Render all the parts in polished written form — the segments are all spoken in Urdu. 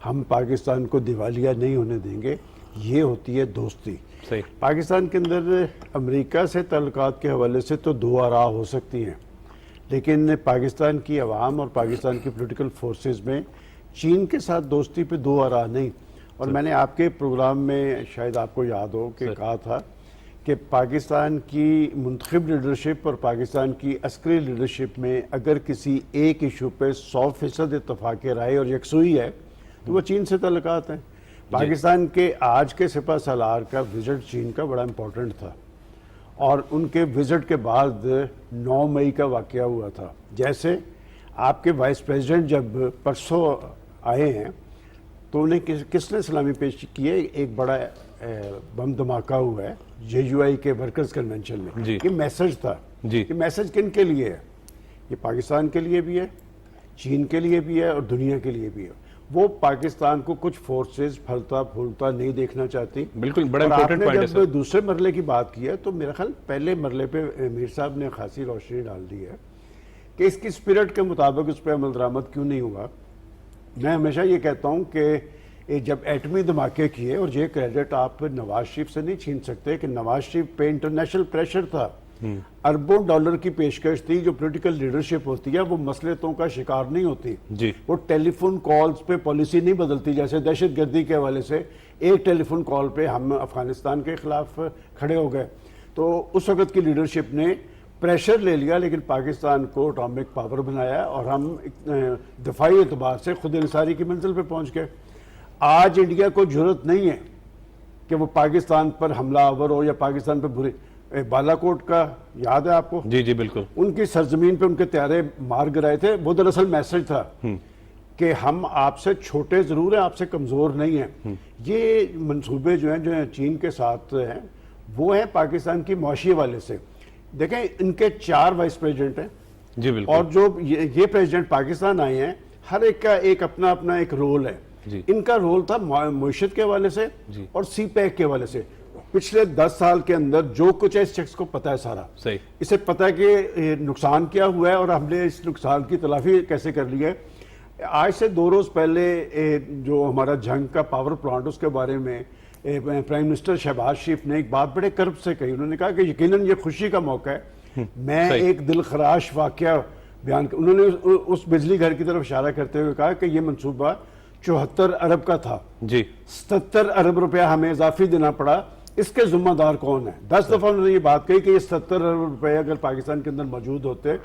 ہم پاکستان کو دیوالیہ نہیں ہونے دیں گے، یہ ہوتی ہے دوستی۔ صحیح۔ پاکستان کے اندر امریکہ سے تعلقات کے حوالے سے تو دو آراء ہو سکتی ہیں، لیکن پاکستان کی عوام اور پاکستان کی پولیٹیکل فورسز میں چین کے ساتھ دوستی پہ دو آراء نہیں۔ اور میں نے آپ کے پروگرام میں شاید آپ کو یاد ہو کہ کہا تھا کہ پاکستان کی منتخب لیڈرشپ اور پاکستان کی عسکری لیڈرشپ میں اگر کسی ایک ایشو پہ 100% اتفاق رائے اور یکسوئی ہے تو وہ چین سے تعلقات ہیں۔ پاکستان کے آج کے سپہ سالار کا وزٹ چین کا بڑا امپورٹنٹ تھا، اور ان کے وزٹ کے بعد 9 مئی کا واقعہ ہوا تھا۔ جیسے آپ کے وائس پریزیڈنٹ جب پرسوں آئے ہیں تو انہیں کس نے سلامی پیش کی ہے؟ ایک بڑا بم دھماکہ ہوا ہے JUI کے ورکرز کنونشن میں۔ یہ میسج تھا۔ یہ میسج کن کے لیے ہے؟ یہ پاکستان کے لیے بھی ہے، چین کے لیے بھی ہے اور دنیا کے لیے بھی ہے۔ وہ پاکستان کو کچھ فورسز پھلتا پھولتا نہیں دیکھنا چاہتی۔ بالکل بڑا امپورٹنٹ پوائنٹ ہے سر۔ جب دوسرے مرحلے کی بات کی ہے تو میرا خیال پہلے مرحلے پہ میر صاحب نے خاصی روشنی ڈال دی ہے کہ اس کی اسپرٹ کے مطابق اس پہ عمل درآمد کیوں نہیں ہوا۔ میں ہمیشہ یہ کہتا ہوں کہ جب ایٹمی دھماکے کیے، اور یہ کریڈٹ آپ نواز شریف سے نہیں چھین سکتے کہ نواز شریف پہ انٹرنیشنل پریشر تھا، اربوں ڈالر کی پیشکش تھی۔ جو پولیٹیکل لیڈرشپ ہوتی ہے وہ مسلطوں کا شکار نہیں ہوتی، وہ ٹیلی فون کالز پہ پالیسی نہیں بدلتی۔ جیسے دہشت گردی کے حوالے سے ایک ٹیلی فون کال پہ ہم افغانستان کے خلاف کھڑے ہو گئے، تو اس وقت کی لیڈرشپ نے پریشر لے لیا لیکن پاکستان کو اٹامک پاور بنایا اور ہم دفاعی اعتبار سے خود انحصاری کی منزل پہ پہنچ گئے۔ آج انڈیا کو جرت نہیں ہے کہ وہ پاکستان پر حملہ آور ہو یا پاکستان پہ بری۔ بالا کوٹ کا یاد ہے آپ کو؟ جی بالکل۔ ان کی سرزمین پہ ان کے طیارے مار گرائے تھے۔ وہ دراصل میسج تھا کہ ہم آپ سے چھوٹے ضرور ہیں، آپ سے کمزور نہیں ہیں۔ یہ منصوبے جو ہیں چین کے ساتھ ہیں وہ ہیں پاکستان کی معاشی حوالے سے۔ دیکھیں ان کے 4 وائس پریزیڈنٹ ہیں، جی بالکل، اور جو یہ پریزیڈنٹ پاکستان آئے ہیں ہر ایک کا ایک اپنا ایک رول ہے۔ ان کا رول تھا معیشت کے حوالے سے اور سی پیک کے حوالے سے۔ پچھلے 10 سال کے اندر جو کچھ ہے اس شخص کو پتا ہے سارا، اسے پتا ہے کہ نقصان کیا ہوا ہے اور ہم نے اس نقصان کی تلافی کیسے کر لی ہے۔ آج سے 2 روز پہلے جو ہمارا جنگ کا پاور پلانٹ اس کے بارے میں پرائم منسٹر شہباز شریف نے ایک بات بڑے کرب سے کہی۔ انہوں نے کہا کہ یقیناً یہ خوشی کا موقع ہے، میں ایک دل خراش واقعہ بیان کر۔ انہوں نے اس بجلی گھر کی طرف اشارہ کرتے ہوئے کہا کہ یہ منصوبہ 74 ارب کا تھا، 77 ارب روپیہ ہمیں اضافی دینا پڑا، اس کے ذمہ دار کون ہے؟ 10 دفعہ انہوں نے یہ بات کہی کہ یہ 70 ارب روپے اگر پاکستان کے اندر موجود ہوتے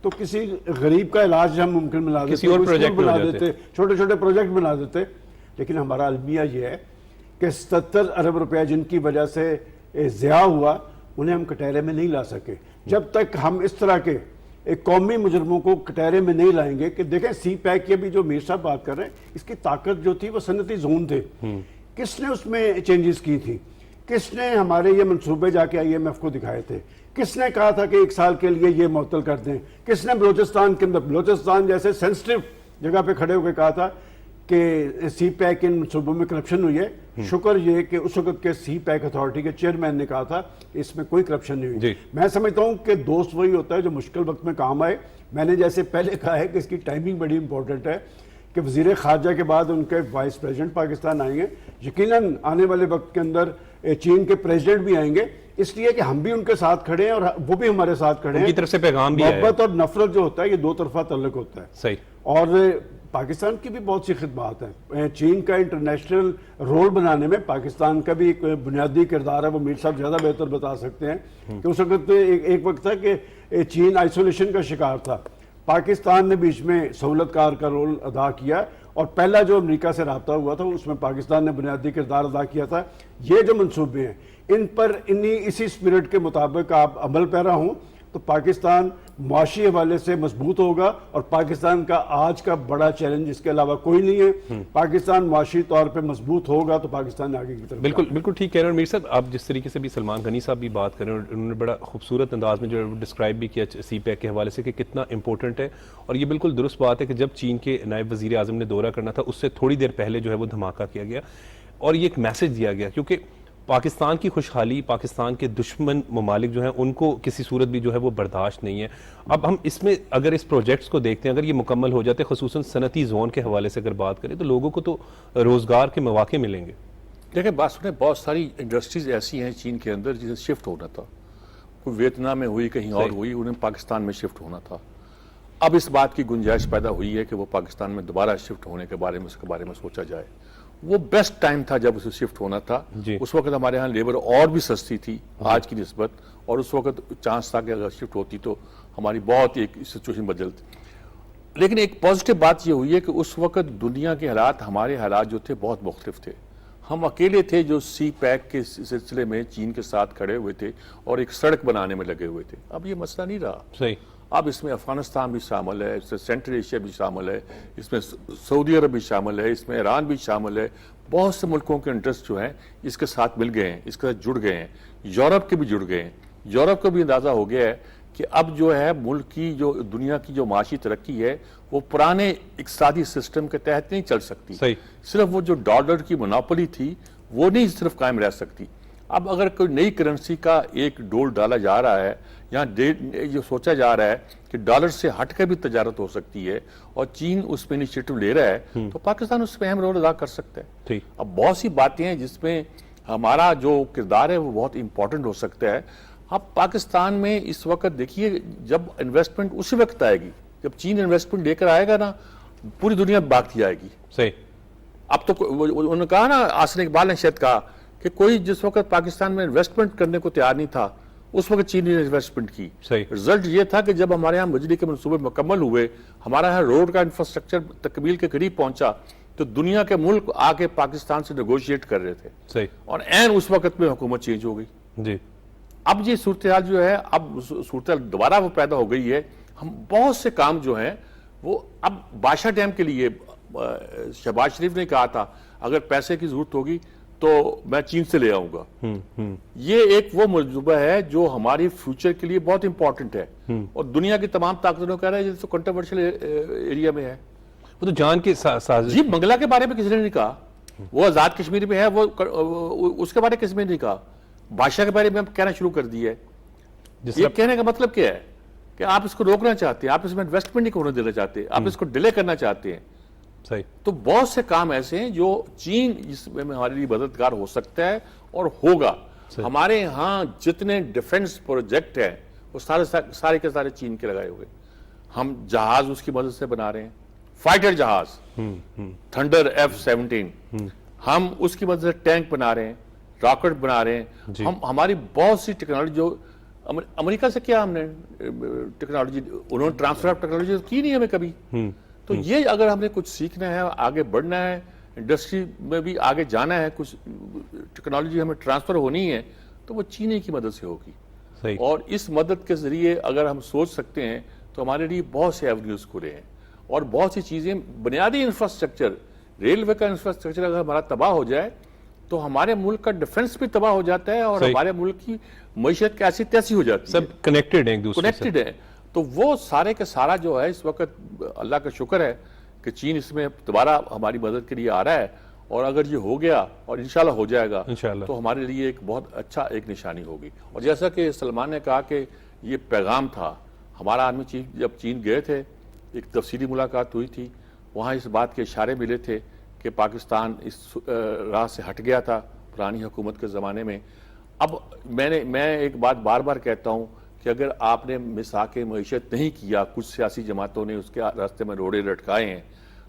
تو کسی غریب کا علاج ہم ممکن بنا دیتے، کسی اور پروجیکٹ بنا دیتے، چھوٹے چھوٹے پروجیکٹ بنا دیتے۔ لیکن ہمارا المیہ یہ ہے کہ 77 ارب روپیہ جن کی وجہ سے ضیاع ہوا انہیں ہم کٹہرے میں نہیں لا سکے۔ جب تک ہم اس طرح کے ایک قومی مجرموں کو کٹہرے میں نہیں لائیں گے کہ دیکھیں سی پیک کی بھی جو میر صاحب بات کر رہے ہیں، اس کی طاقت جو تھی وہ صنعتی زون تھے۔ کس نے اس میں چینجز کی تھی؟ کس نے ہمارے یہ منصوبے جا کے IMF کو دکھائے تھے؟ کس نے کہا تھا کہ 1 سال کے لیے یہ معطل کر دیں؟ کس نے بلوچستان کے اندر، بلوچستان جیسے سینسٹیو جگہ پہ کھڑے ہو کے کہا تھا کہ سی پیک ان منصوبوں میں کرپشن ہوئی ہے؟ شکر یہ کہ اس وقت کے سی پیک اتھارٹی کے چیئرمین نے کہا تھا اس میں کوئی کرپشن نہیں ہوئی۔ میں سمجھتا ہوں کہ دوست وہی ہوتا ہے جو مشکل وقت میں کام آئے۔ میں نے جیسے پہلے کہا ہے کہ اس کی ٹائمنگ بڑی امپورٹنٹ ہے کہ وزیر خارجہ کے بعد ان کے وائس پریزیڈنٹ پاکستان آئیں گے، یقیناً آنے والے وقت کے اندر چین کے پریزیڈنٹ بھی آئیں گے، اس لیے کہ ہم بھی ان کے ساتھ کھڑے ہیں اور وہ بھی ہمارے ساتھ کھڑے ہیں۔ ان کی طرف سے پیغام بھی ہے۔ محبت اور نفرت جو ہوتا ہے یہ 2 طرفہ تعلق ہوتا ہے۔ صحیح۔ اور پاکستان کی بھی بہت سی خدمات ہیں۔ چین کا انٹرنیشنل رول بنانے میں پاکستان کا بھی ایک بنیادی کردار ہے، وہ میر صاحب زیادہ بہتر بتا سکتے ہیں کہ اس وقت ایک وقت تھا کہ چین آئسولیشن کا شکار تھا، پاکستان نے بیچ میں سہولت کار کا رول ادا کیا، اور پہلا جو امریکہ سے رابطہ ہوا تھا اس میں پاکستان نے بنیادی کردار ادا کیا تھا۔ یہ جو منصوبے ہیں ان پر اسی اسپرٹ کے مطابق آپ عمل پیرا ہوں تو پاکستان معاشی حوالے سے مضبوط ہوگا، اور پاکستان کا آج کا بڑا چیلنج اس کے علاوہ کوئی نہیں ہے۔ پاکستان معاشی طور پہ مضبوط ہوگا تو پاکستان آگے کی طرف۔ بالکل ٹھیک کہہ رہے ہیں میر صاحب، آپ جس طریقے سے بھی سلمان غنی صاحب بھی بات کر رہے ہیں، انہوں نے بڑا خوبصورت انداز میں جو ڈسکرائب بھی کیا سی پیک کے حوالے سے کہ کتنا امپورٹنٹ ہے، اور یہ بالکل درست بات ہے کہ جب چین کے نائب وزیر اعظم نے دورہ کرنا تھا اس سے تھوڑی دیر پہلے جو ہے وہ دھماکہ کیا گیا اور یہ ایک میسج دیا گیا، کیونکہ پاکستان کی خوشحالی، پاکستان کے دشمن ممالک جو ہیں ان کو کسی صورت بھی جو ہے وہ برداشت نہیں ہے. اب ہم اس میں اگر اس پروجیکٹس کو دیکھتے ہیں، اگر یہ مکمل ہو جاتے، خصوصاً صنعتی زون کے حوالے سے اگر بات کریں، تو لوگوں کو تو روزگار کے مواقع ملیں گے. دیکھیں بات سنیں، بہت ساری انڈسٹریز ایسی ہیں چین کے اندر جسے شفٹ ہونا تھا. کوئی ویتنام میں ہوئی، کہیں اور ہوئی، انہیں پاکستان میں شفٹ ہونا تھا. اب اس بات کی گنجائش پیدا ہوئی ہے کہ وہ پاکستان میں دوبارہ شفٹ ہونے کے بارے میں اس کے بارے میں سوچا جائے. وہ بیسٹ ٹائم تھا جب اسے شفٹ ہونا تھا. اس وقت ہمارے ہاں لیبر اور بھی سستی تھی آج کی نسبت، اور اس وقت چانس تھا کہ اگر شفٹ ہوتی تو ہماری بہت ایک سچویشن بدلتی. لیکن ایک پازیٹیو بات یہ ہوئی ہے کہ اس وقت دنیا کے حالات، ہمارے حالات جو تھے بہت مختلف تھے. ہم اکیلے تھے جو سی پیک کے سلسلے میں چین کے ساتھ کھڑے ہوئے تھے اور ایک سڑک بنانے میں لگے ہوئے تھے. اب یہ مسئلہ نہیں رہا. صحیح. اب اس میں افغانستان بھی شامل ہے، اس میں سینٹرل ایشیا بھی شامل ہے، اس میں سعودی عرب بھی شامل ہے، اس میں ایران بھی شامل ہے. بہت سے ملکوں کے انٹرسٹ جو ہیں اس کے ساتھ مل گئے ہیں، اس کے ساتھ جڑ گئے ہیں. یورپ کے بھی جڑ گئے ہیں. یورپ کو بھی اندازہ ہو گیا ہے کہ اب جو ہے ملک کی جو دنیا کی جو معاشی ترقی ہے وہ پرانے اقتصادی سسٹم کے تحت نہیں چل سکتی. صرف وہ جو ڈالر کی مناپلی تھی وہ نہیں صرف قائم رہ سکتی. اب اگر کوئی نئی کرنسی کا ایک ڈول ڈالا جا رہا ہے، یہاں جو سوچا جا رہا ہے کہ ڈالر سے ہٹ کے بھی تجارت ہو سکتی ہے اور چین اس میں انیشیٹو لے رہا ہے، تو پاکستان اس میں اہم رول ادا کر سکتا ہے. اب بہت سی باتیں ہیں جس میں ہمارا جو کردار ہے وہ بہت امپورٹنٹ ہو سکتا ہے. اب پاکستان میں اس وقت دیکھیے، جب انویسٹمنٹ اسی وقت آئے گی جب چین انویسٹمنٹ لے کر آئے گا نا، پوری دنیا بھاگتی جائے گی. صحیح. اب تو انہوں نے کہا نا، آسن اقبال نے شاید کہا کہ کوئی جس وقت پاکستان میں انویسٹمنٹ کرنے کو تیار نہیں تھا اس وقت چین نے انویسٹمنٹ کی. رزلٹ یہ تھا کہ جب ہمارے یہاں بجلی کے منصوبے مکمل ہوئے، ہمارا یہاں روڈ کا انفراسٹرکچر تکمیل کے قریب پہنچا، تو دنیا کے ملک آ کے پاکستان سے نیگوشیٹ کر رہے تھے. اور عین اس وقت میں حکومت چینج ہو گئی. اب یہ صورتحال جو ہے، اب صورتحال دوبارہ وہ پیدا ہو گئی ہے. ہم بہت سے کام جو ہیں وہ اب بادشاہ ڈیم کے لیے، شہباز شریف نے کہا تھا اگر پیسے کی ضرورت ہوگی تو میں چین سے لے آؤں گا. یہ ایک وہ منصوبہ ہے جو ہماری فیوچر کے لیے بہت امپورٹنٹ ہے، اور دنیا کی تمام طاقتوں کہہ رہا ہے یہ تو کنٹروورشل ایریا میں ہے. وہ تو جان کی سازش. جی، منگلا کے بارے میں کسی نے نہیں کہا، وہ آزاد کشمیر میں ہے، وہ اس کے بارے میں کسی نے نہیں کہا. بادشاہ کے بارے میں ہم کہنا شروع کر دیا ہے. یہ کہنے کا مطلب کیا ہے کہ آپ اس کو روکنا چاہتے ہیں، آپ اس میں انویسٹمنٹ نہیں ہونے دینا چاہتے، آپ اس کو ڈیلے کرنا چاہتے ہیں. صحیح. تو بہت سے کام ایسے ہیں جو چین اس میں ہمارے لیے مددگار ہو سکتا ہے اور ہوگا. ہمارے ہاں جتنے ڈیفنس پروجیکٹ ہیں وہ سارے کے سارے چین کے لگائے ہوئے. ہم جہاز اس کی مدد سے بنا رہے ہیں، فائٹر جہاز تھنڈر F-17. ہم اس کی مدد سے ٹینک بنا رہے ہیں، راکٹ بنا رہے ہیں. ہماری بہت سی ٹیکنالوجی جو امریکہ سے کیا ہم نے ٹیکنالوجی، انہوں نے ٹرانسفر آف ٹیکنالوجی کی نہیں ہمیں کبھی. تو یہ اگر ہم نے کچھ سیکھنا ہے، آگے بڑھنا ہے، انڈسٹری میں بھی آگے جانا ہے، کچھ ٹیکنالوجی ہمیں ٹرانسفر ہونی ہے، تو وہ چین کی مدد سے ہوگی. اور اس مدد کے ذریعے اگر ہم سوچ سکتے ہیں تو ہمارے لیے بہت سے ایونیوز کھلے ہیں. اور بہت سی چیزیں، بنیادی انفراسٹرکچر، ریلوے کا انفراسٹرکچر اگر ہمارا تباہ ہو جائے تو ہمارے ملک کا ڈیفنس بھی تباہ ہو جاتا ہے، اور ہمارے ملک کی معیشت کیسی تیسی ہو جاتی ہے. سب کنیکٹڈ ہیں ایک دوسرے سے. کنیکٹڈ ہیں. تو وہ سارے کا سارا جو ہے اس وقت اللہ کا شکر ہے کہ چین اس میں دوبارہ ہماری مدد کے لیے آ رہا ہے. اور اگر یہ ہو گیا، اور انشاءاللہ ہو جائے گا، تو ہمارے لیے ایک بہت اچھا ایک نشانی ہوگی. اور جیسا کہ سلمان نے کہا کہ یہ پیغام تھا، ہمارا آرمی چیف جب چین گئے تھے ایک تفصیلی ملاقات ہوئی تھی، وہاں اس بات کے اشارے ملے تھے کہ پاکستان اس راہ سے ہٹ گیا تھا پرانی حکومت کے زمانے میں. اب میں ایک بات بار بار کہتا ہوں کہ اگر آپ نے مساق معیشت نہیں کیا، کچھ سیاسی جماعتوں نے اس کے راستے میں روڑے لٹکائے ہیں،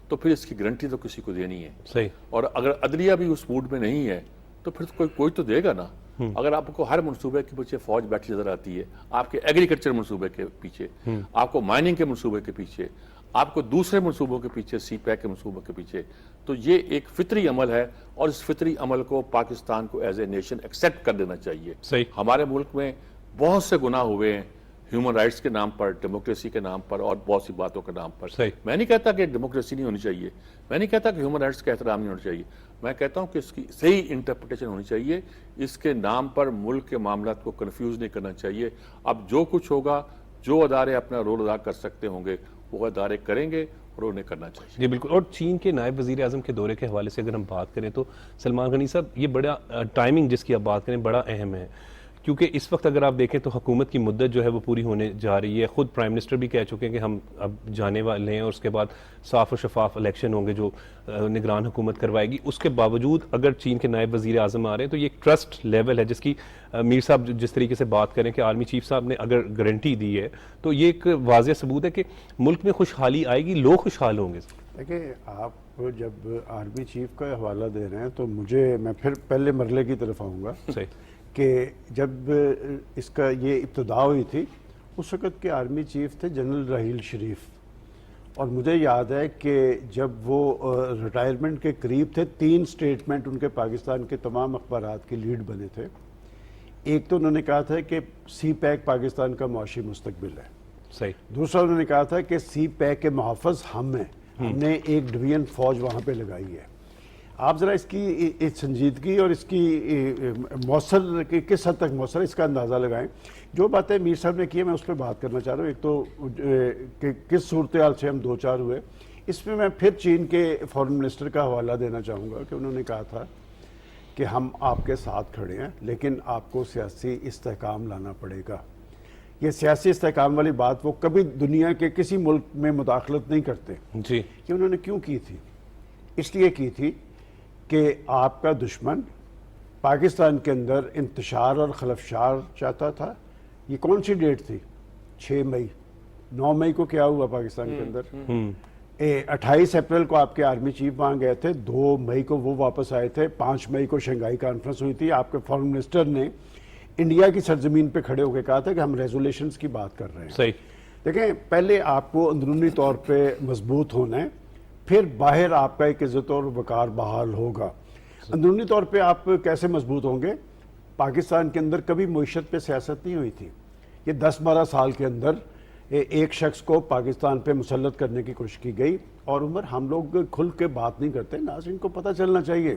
تو پھر اس کی گارنٹی تو کسی کو دینی ہے. صحیح. اور اگر عدلیہ بھی اس موڈ میں نہیں ہے تو پھر کوئی تو دے گا نا. اگر آپ کو ہر منصوبے کے پیچھے فوج بیٹھی نظر آتی ہے، آپ کے ایگریکلچر منصوبے کے پیچھے، آپ کو مائننگ کے منصوبے کے پیچھے، آپ کو دوسرے منصوبوں کے پیچھے، سی پیک کے منصوبوں کے پیچھے، تو یہ ایک فطری عمل ہے، اور اس فطری عمل کو پاکستان کو ایز اے نیشن ایکسیپٹ کر لینا چاہیے. ہمارے ملک میں بہت سے گناہ ہوئے ہیں ہیومن رائٹس کے نام پر، ڈیموکریسی کے نام پر، اور بہت سی باتوں کے نام پر. میں نہیں کہتا کہ ڈیموکریسی نہیں ہونی چاہیے، میں نہیں کہتا کہ ہیومن رائٹس کا احترام نہیں ہونا چاہیے. میں کہتا ہوں کہ اس کی صحیح انٹرپریٹیشن ہونی چاہیے. اس کے نام پر ملک کے معاملات کو کنفیوز نہیں کرنا چاہیے. اب جو کچھ ہوگا، جو ادارے اپنا رول ادا کر سکتے ہوں گے وہ ادارے کریں گے، اور انہیں کرنا چاہیے. جی بالکل. اور چین کے نائب وزیر اعظم کے دورے کے حوالے سے اگر ہم بات کریں تو سلمان غنی صاحب یہ بڑا ٹائمنگ جس کی آپ بات کریں بڑا اہم ہے، کیونکہ اس وقت اگر آپ دیکھیں تو حکومت کی مدت جو ہے وہ پوری ہونے جا رہی ہے. خود پرائم منسٹر بھی کہہ چکے ہیں کہ ہم اب جانے والے ہیں اور اس کے بعد صاف و شفاف الیکشن ہوں گے جو نگران حکومت کروائے گی. اس کے باوجود اگر چین کے نائب وزیر اعظم آ رہے ہیں تو یہ ایک ٹرسٹ لیول ہے جس کی میر صاحب جس طریقے سے بات کریں کہ آرمی چیف صاحب نے اگر گارنٹی دی ہے تو یہ ایک واضح ثبوت ہے کہ ملک میں خوشحالی آئے گی، لوگ خوشحال ہوں گے. دیکھیں آپ جب آرمی چیف کا حوالہ دے رہے ہیں تو میں پھر پہلے مرحلے کی طرف آؤں گا صحیح. کہ جب اس کا یہ ابتدا ہوئی تھی اس وقت کے آرمی چیف تھے جنرل راحیل شریف، اور مجھے یاد ہے کہ جب وہ ریٹائرمنٹ کے قریب تھے 3 سٹیٹمنٹ ان کے پاکستان کے تمام اخبارات کے لیڈ بنے تھے. ایک تو انہوں نے کہا تھا کہ سی پیک پاکستان کا معاشی مستقبل ہے. صحیح. دوسرا انہوں نے کہا تھا کہ سی پیک کے محافظ ہم ہیں، ہم نے ایک ڈویژن فوج وہاں پہ لگائی ہے. آپ ذرا اس کی سنجیدگی اور اس کی مؤثر کس حد تک مؤثر اس کا اندازہ لگائیں. جو باتیں میر صاحب نے کی ہے میں اس پہ بات کرنا چاہ رہا ہوں. ایک تو کہ کس صورتحال سے ہم 2-4 ہوئے، اس میں پھر چین کے فارن منسٹر کا حوالہ دینا چاہوں گا کہ انہوں نے کہا تھا کہ ہم آپ کے ساتھ کھڑے ہیں لیکن آپ کو سیاسی استحکام لانا پڑے گا. یہ سیاسی استحکام والی بات وہ کبھی دنیا کے کسی ملک میں مداخلت نہیں کرتے. جی. کہ انہوں نے کیوں کی تھی؟ اس لیے کی تھی کہ آپ کا دشمن پاکستان کے اندر انتشار اور خلفشار چاہتا تھا. یہ کون سی ڈیٹ تھی؟ 6 مئی. 9 مئی کو کیا ہوا پاکستان کے اندر؟ 28 اپریل کو آپ کے آرمی چیف وہاں گئے تھے، 2 مئی کو وہ واپس آئے تھے، 5 مئی کو شنگھائی کانفرنس ہوئی تھی. آپ کے فارن منسٹر نے انڈیا کی سرزمین پہ کھڑے ہو کے کہا تھا کہ ہم ریزولیشنز کی بات کر رہے ہیں. صحیح. دیکھیں پہلے آپ کو اندرونی طور پہ مضبوط ہونا ہے، پھر باہر آپ کا ایک عزت اور وقار بحال ہوگا. اندرونی طور پہ آپ کیسے مضبوط ہوں گے؟ پاکستان کے اندر کبھی معیشت پہ سیاست نہیں ہوئی تھی. یہ 10-12 سال کے اندر ایک شخص کو پاکستان پہ مسلط کرنے کی کوشش کی گئی. اور عمر ہم لوگ کھل کے بات نہیں کرتے، ناظرین کو پتہ چلنا چاہیے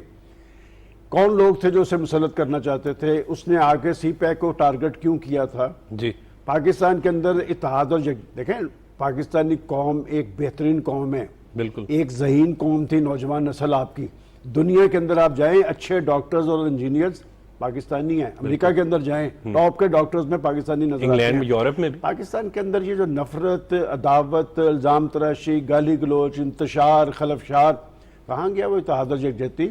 کون لوگ تھے جو اسے مسلط کرنا چاہتے تھے، اس نے آگے سی پیک کو ٹارگٹ کیوں کیا تھا. جی. پاکستان کے اندر اتحاد اور دیکھیں پاکستانی قوم ایک بہترین قوم ہے، بالکل. ایک ذہین قوم تھی، نوجوان نسل آپ کی. دنیا کے اندر آپ جائیں اچھے ڈاکٹرز اور انجینئرز پاکستانی ہیں. امریکہ کے اندر جائیں ٹاپ کے ڈاکٹرز میں پاکستانی نظر آتے انگلینڈ ہیں. میں، یورپ میں بھی. پاکستان کے اندر یہ جو نفرت، عداوت، الزام تراشی، گالی گلوچ، انتشار، خلفشار، کہاں گیا وہ اتحاد اور یکجہتی؟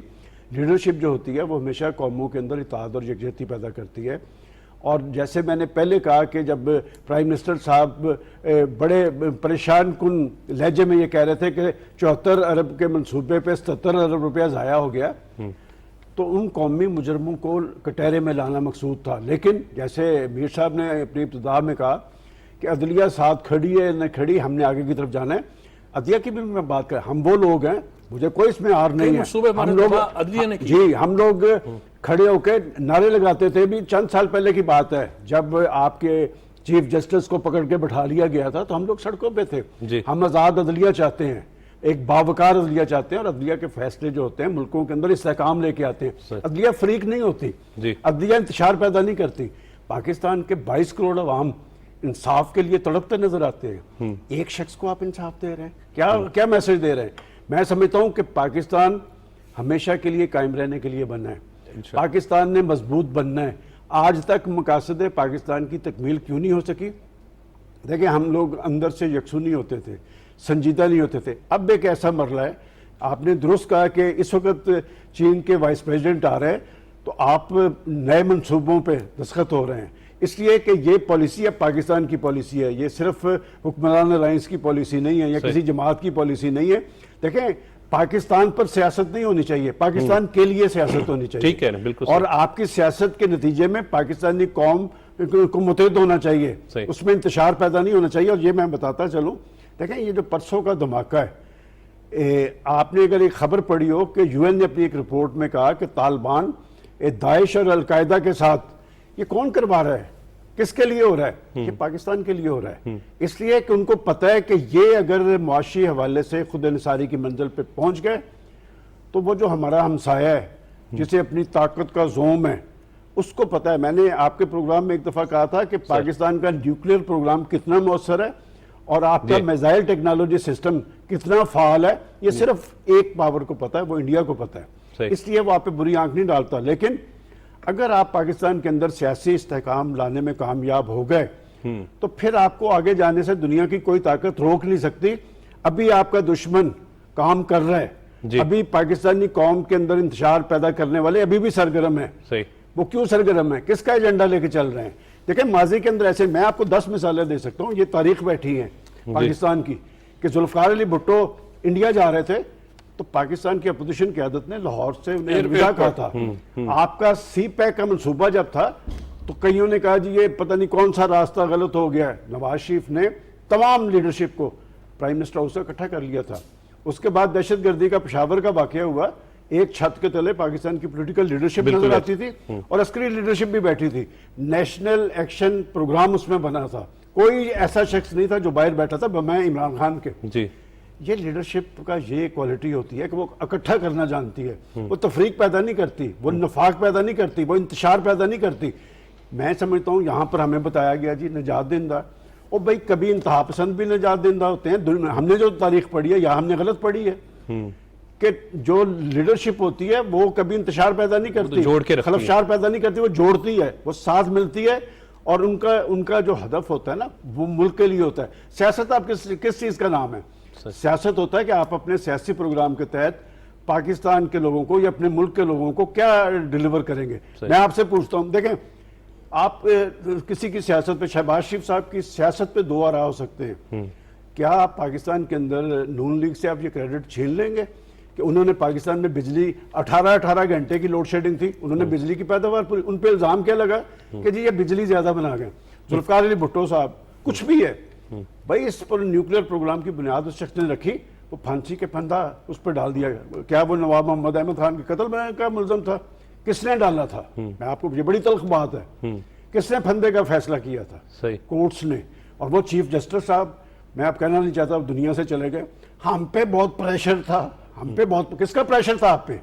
لیڈرشپ جو ہوتی ہے وہ ہمیشہ قوموں کے اندر اتحاد اور یکجہتی پیدا کرتی ہے. اور جیسے میں نے پہلے کہا کہ جب پرائم منسٹر صاحب بڑے پریشان کن لہجے میں یہ کہہ رہے تھے کہ 74 ارب کے منصوبے پہ 77 ارب روپیہ ضائع ہو گیا، تو ان قومی مجرموں کو کٹہرے میں لانا مقصود تھا. لیکن جیسے میر صاحب نے اپنی ابتدا میں کہا کہ عدلیہ ساتھ کھڑی ہے نہ کھڑی، ہم نے آگے کی طرف جانا ہے. عدلیہ کی بھی میں بات کریں، ہم وہ لوگ ہیں، مجھے کوئی اس میں ہار نہیں ہے. ہم لوگ عدلیہ نے کی. جی ہم لوگ کھڑے ہو کے نعرے لگاتے تھے. بھی چند سال پہلے کی بات ہے جب آپ کے چیف جسٹس کو پکڑ کے بٹھا لیا گیا تھا تو ہم لوگ سڑکوں پہ تھے. جی. ہم آزاد عدلیہ چاہتے ہیں، ایک باوقار عدلیہ چاہتے ہیں، اور عدلیہ کے فیصلے جو ہوتے ہیں ملکوں کے اندر استحکام لے کے آتے ہیں. عدلیہ فریق نہیں ہوتی، عدلیہ انتشار پیدا نہیں کرتی. پاکستان کے 22 کروڑ عوام انصاف کے لیے تڑپتے نظر آتے ہیں. ایک شخص کو آپ انصاف دے رہے ہیں، کیا میسج دے رہے ہیں؟ میں سمجھتا ہوں کہ پاکستان ہمیشہ کے لیے قائم رہنے کے لیے بننا ہے. پاکستان نے مضبوط بننا ہے. آج تک مقاصد پاکستان کی تکمیل کیوں نہیں ہو سکی؟ دیکھیں ہم لوگ اندر سے یکسو نہیں ہوتے تھے، سنجیدہ نہیں ہوتے تھے. اب ایک ایسا مرحلہ ہے، آپ نے درست کہا کہ اس وقت چین کے وائس پریزیڈنٹ آ رہے ہیں تو آپ نئے منصوبوں پہ دستخط ہو رہے ہیں. اس لیے کہ یہ پالیسی اب پاکستان کی پالیسی ہے، یہ صرف حکمران الائنس کی پالیسی نہیں ہے یا کسی جماعت کی پالیسی نہیں ہے. دیکھیں پاکستان پر سیاست نہیں ہونی چاہیے، پاکستان کے لیے سیاست ہونی چاہیے. ٹھیک ہے نا، بالکل. اور آپ کی سیاست کے نتیجے میں پاکستانی قوم کو متحد ہونا چاہیے، اس میں انتشار پیدا نہیں ہونا چاہیے. اور یہ میں بتاتا چلوں، دیکھیں یہ جو پرسوں کا دھماکہ ہے، آپ نے اگر ایک خبر پڑھی ہو کہ یو این نے اپنی ایک رپورٹ میں کہا کہ طالبان داعش اور القاعدہ کے ساتھ یہ کون کروا رہا ہے، کس کے لیے ہو رہا ہے؟ یہ پاکستان کے لیے ہو رہا ہے. اس لیے کہ ان کو پتہ ہے کہ یہ اگر معاشی حوالے سے خود انحصاری کی منزل پہ پہنچ گئے تو وہ جو ہمارا ہمسایہ ہے جسے اپنی طاقت کا زوم ہے اس کو پتہ ہے. میں نے آپ کے پروگرام میں ایک دفعہ کہا تھا کہ پاکستان کا نیوکلیئر پروگرام کتنا مؤثر ہے اور آپ کا میزائل ٹیکنالوجی سسٹم کتنا فعال ہے یہ صرف ایک پاور کو پتا ہے, وہ انڈیا کو پتا ہے, اس لیے وہ آپ پہ بری آنکھ نہیں ڈالتا. لیکن اگر آپ پاکستان کے اندر سیاسی استحکام لانے میں کامیاب ہو گئے تو پھر آپ کو آگے جانے سے دنیا کی کوئی طاقت روک نہیں سکتی. ابھی آپ کا دشمن کام کر رہا ہے, ابھی پاکستانی قوم کے اندر انتشار پیدا کرنے والے ابھی بھی سرگرم ہیں. وہ کیوں سرگرم ہیں, کس کا ایجنڈا لے کے چل رہے ہیں؟ دیکھیں ماضی کے اندر ایسے, میں آپ کو 10 مثالیں دے سکتا ہوں, یہ تاریخ بیٹھی ہیں پاکستان کی, کہ ذوالفقار علی بھٹو انڈیا جا رہے تھے تو پاکستان کی اپوزیشن قیادت نے لاہور سے انہیں الوداع کہا تھا. آپ کا سی پیک کا منصوبہ جب تھا تو کئیوں نے کہا جی یہ پتہ نہیں کون سا راستہ غلط ہو گیا ہے. نواز شریف نے تمام لیڈرشپ کو پرائم منسٹر ہاؤس سے اکٹھا کر لیا تھا. اس کے بعد دہشت گردی کا پشاور کا واقعہ ہوا, ایک چھت کے تلے پاکستان کی پولیٹیکل لیڈرشپ نظر آتی تھی اور عسکری لیڈرشپ بھی بیٹھی تھی. نیشنل ایکشن پروگرام اس میں بنا تھا, کوئی ایسا شخص نہیں تھا جو باہر بیٹھا تھا بمائے عمران خان کے. یہ لیڈرشپ کا یہ کوالٹی ہوتی ہے کہ وہ اکٹھا کرنا جانتی ہے, وہ تفریق پیدا نہیں کرتی, وہ نفاق پیدا نہیں کرتی, وہ انتشار پیدا نہیں کرتی. میں سمجھتا ہوں یہاں پر ہمیں بتایا گیا جی نجات دہندہ, اور بھائی کبھی انتہا پسند بھی نجات دہندہ ہوتے ہیں. ہم نے جو تاریخ پڑھی ہے یا ہم نے غلط پڑھی ہے کہ جو لیڈرشپ ہوتی ہے وہ کبھی انتشار پیدا نہیں کرتی, خلفشار پیدا نہیں کرتی, وہ جوڑتی ہے, وہ ساتھ ملتی ہے, اور ان کا جو ہدف ہوتا ہے نا وہ ملک کے لیے ہوتا ہے. سیاست آپ کس چیز کا نام ہے؟ سیاست ہوتا ہے کہ آپ اپنے سیاسی پروگرام کے تحت پاکستان کے لوگوں کو یا اپنے ملک کے لوگوں کو کیا ڈیلیور کریں گے. میں آپ سے پوچھتا ہوں, دیکھیں آپ کسی کی سیاست پہ, شہباز شریف صاحب کی سیاست پہ دو آرا ہو سکتے ہیں. کیا آپ پاکستان کے اندر نون لیگ سے آپ یہ کریڈٹ چھین لیں گے کہ انہوں نے پاکستان میں بجلی 18 گھنٹے کی لوڈ شیڈنگ تھی, انہوں نے بجلی کی پیداوار پوری, ان پہ الزام کیا لگا کہ جی یہ بجلی زیادہ بنا گئے. ذوالفقار علی بھٹو صاحب کچھ بھی ہے بھائی, اس پر نیوکلیر پروگرام کی بنیاد اس شخص نے رکھی, وہ پھانسی کے پھندا اس پہ ڈال دیا گیا. کیا وہ نواب محمد احمد خان کے قتل میں کا ملزم تھا؟ کس نے ڈالا تھا؟ میں آپ کو, یہ بڑی تلخ بات ہے, کس نے پھندے کا فیصلہ کیا تھا؟ کورٹس نے. اور وہ چیف جسٹس صاحب, میں آپ کہنا نہیں چاہتا دنیا سے چلے گئے. ہم پہ بہت پریشر تھا, ہم پہ بہت, کس کا پریشر تھا آپ پہ؟